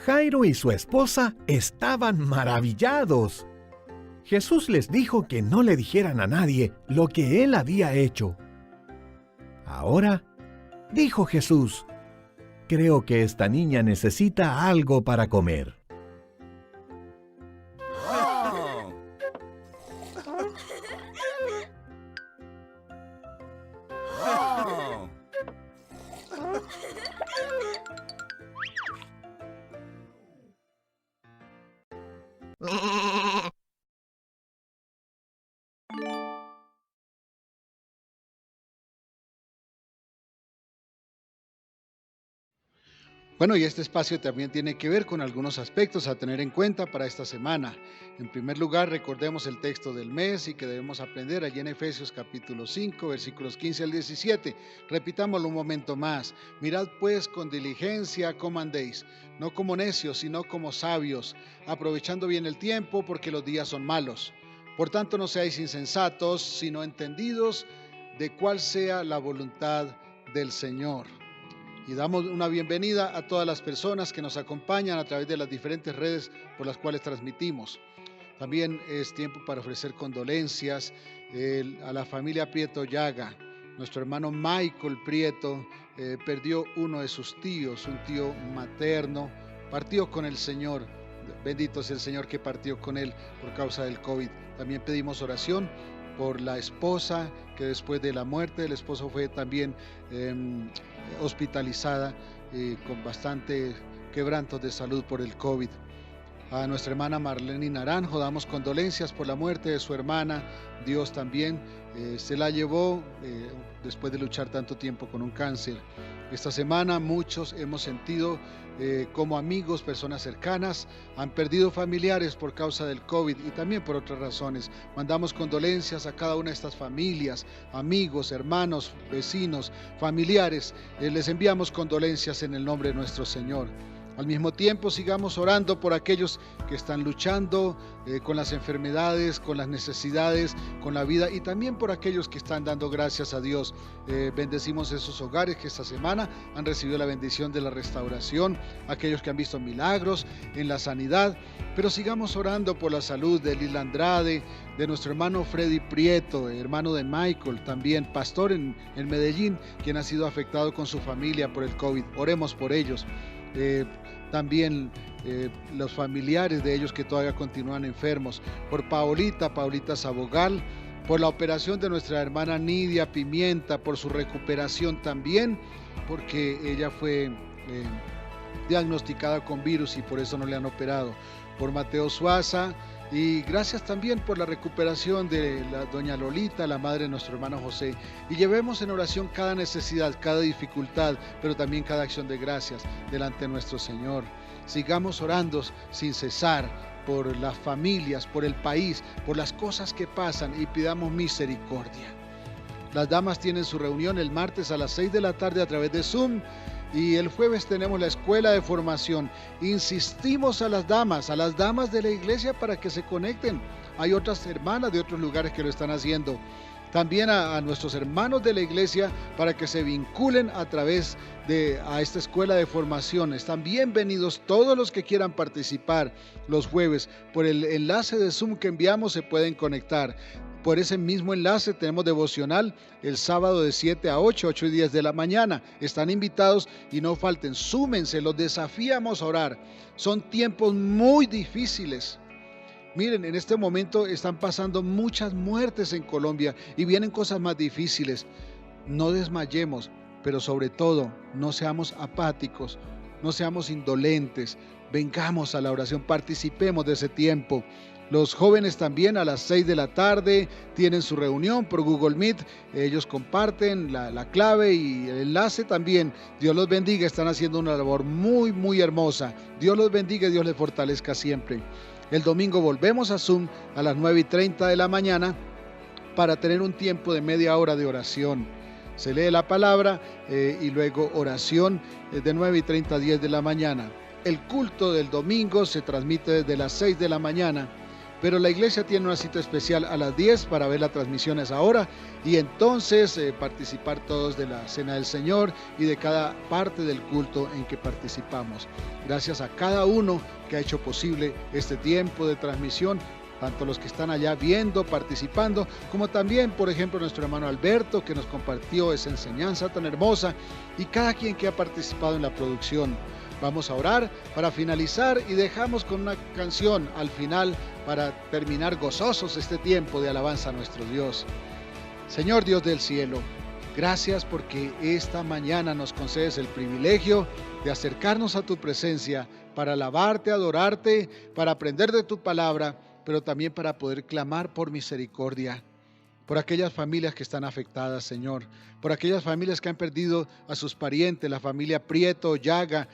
Jairo y su esposa estaban maravillados. Jesús les dijo que no le dijeran a nadie lo que él había hecho. Ahora, dijo Jesús, creo que esta niña necesita algo para comer. Bueno, y este espacio también tiene que ver con algunos aspectos a tener en cuenta para esta semana. En primer lugar, recordemos el texto del mes y que debemos aprender allí en Efesios capítulo 5, versículos 15 al 17. Repitámoslo un momento más. Mirad pues con diligencia cómo andéis, no como necios, sino como sabios, aprovechando bien el tiempo, porque los días son malos. Por tanto, no seáis insensatos, sino entendidos de cuál sea la voluntad del Señor. Y damos una bienvenida a todas las personas que nos acompañan a través de las diferentes redes por las cuales transmitimos. También es tiempo para ofrecer condolencias a la familia Prieto Llaga. Nuestro hermano Michael Prieto perdió uno de sus tíos, un tío materno, partió con el Señor. Bendito sea el Señor que partió con él por causa del COVID. También pedimos oración por la esposa, que después de la muerte del esposo fue también hospitalizada con bastante quebrantos de salud por el COVID. A nuestra hermana Marlene Naranjo damos condolencias por la muerte de su hermana. Dios también se la llevó después de luchar tanto tiempo con un cáncer. Esta semana muchos hemos sentido como amigos, personas cercanas, han perdido familiares por causa del COVID y también por otras razones. Mandamos condolencias a cada una de estas familias, amigos, hermanos, vecinos, familiares. Les enviamos condolencias en el nombre de nuestro Señor. Al mismo tiempo, sigamos orando por aquellos que están luchando con las enfermedades, con las necesidades, con la vida y también por aquellos que están dando gracias a Dios. Bendecimos esos hogares que esta semana han recibido la bendición de la restauración, aquellos que han visto milagros en la sanidad, pero sigamos orando por la salud de Lila Andrade, de nuestro hermano Freddy Prieto, hermano de Michael, también pastor en Medellín, quien ha sido afectado con su familia por el COVID. Oremos por ellos. También los familiares de ellos que todavía continúan enfermos, por Paulita Sabogal, por la operación de nuestra hermana Nidia Pimienta, por su recuperación también, porque ella fue diagnosticada con virus y por eso no le han operado, por Mateo Suaza, y gracias también por la recuperación de la doña Lolita, la madre de nuestro hermano José. Y llevemos en oración cada necesidad, cada dificultad, pero también cada acción de gracias delante de nuestro Señor. Sigamos orando sin cesar por las familias, por el país, por las cosas que pasan y pidamos misericordia. Las damas tienen su reunión el martes a las 6 de la tarde a través de Zoom. Y el jueves tenemos la escuela de formación. Insistimos a las damas de la iglesia para que se conecten. Hay otras hermanas de otros lugares que lo están haciendo. También a nuestros hermanos de la iglesia para que se vinculen a través de esta escuela de formación. Están bienvenidos todos los que quieran participar los jueves. Por el enlace de Zoom que enviamos se pueden conectar. Por ese mismo enlace tenemos devocional el sábado de 7 a 8 y 10 de la mañana. Están invitados y no falten, súmense, los desafiamos a orar. Son tiempos muy difíciles. Miren, en este momento están pasando muchas muertes en Colombia y vienen cosas más difíciles. No desmayemos, pero sobre todo no seamos apáticos, no seamos indolentes. Vengamos a la oración, participemos de ese tiempo. Los jóvenes también a las 6 de la tarde tienen su reunión por Google Meet. Ellos comparten la clave y el enlace también. Dios los bendiga, están haciendo una labor muy, muy hermosa. Dios los bendiga y Dios les fortalezca siempre. El domingo volvemos a Zoom a las 9:30 de la mañana para tener un tiempo de media hora de oración. Se lee la palabra y luego oración de 9:30 a 10 de la mañana. El culto del domingo se transmite desde las 6 de la mañana. Pero la iglesia tiene una cita especial a las 10 para ver las transmisiones ahora y entonces participar todos de la Cena del Señor y de cada parte del culto en que participamos. Gracias a cada uno que ha hecho posible este tiempo de transmisión, tanto los que están allá viendo, participando, como también, por ejemplo, nuestro hermano Alberto, que nos compartió esa enseñanza tan hermosa, y cada quien que ha participado en la producción. Vamos a orar para finalizar y dejamos con una canción al final para terminar gozosos este tiempo de alabanza a nuestro Dios. Señor Dios del cielo, gracias porque esta mañana nos concedes el privilegio de acercarnos a tu presencia para alabarte, adorarte, para aprender de tu palabra, pero también para poder clamar por misericordia. por aquellas familias que están afectadas, Señor, por aquellas familias que han perdido a sus parientes, la familia Prieto, Llaga,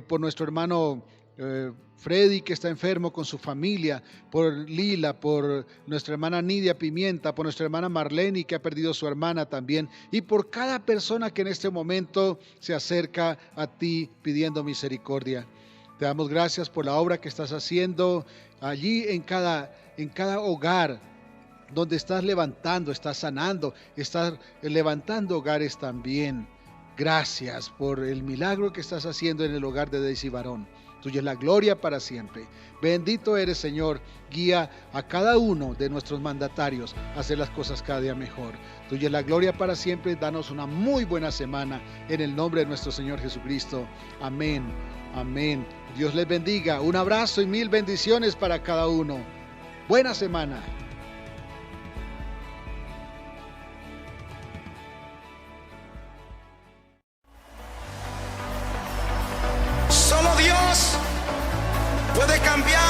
por nuestro hermano Freddy, que está enfermo con su familia, por Lila, por nuestra hermana Nidia Pimienta, por nuestra hermana Marlene, que ha perdido a su hermana también, y por cada persona que en este momento se acerca a ti pidiendo misericordia. Te damos gracias por la obra que estás haciendo allí en cada hogar, donde estás levantando, estás sanando, estás levantando hogares también. Gracias por el milagro que estás haciendo en el hogar de Daisy Barón. Tuya es la gloria para siempre. Bendito eres, Señor. Guía a cada uno de nuestros mandatarios a hacer las cosas cada día mejor. Tuya es la gloria para siempre. Danos una muy buena semana en el nombre de nuestro Señor Jesucristo. Amén. Amén. Dios les bendiga. Un abrazo y 1000 bendiciones para cada uno. Buena semana. Solo Dios puede cambiar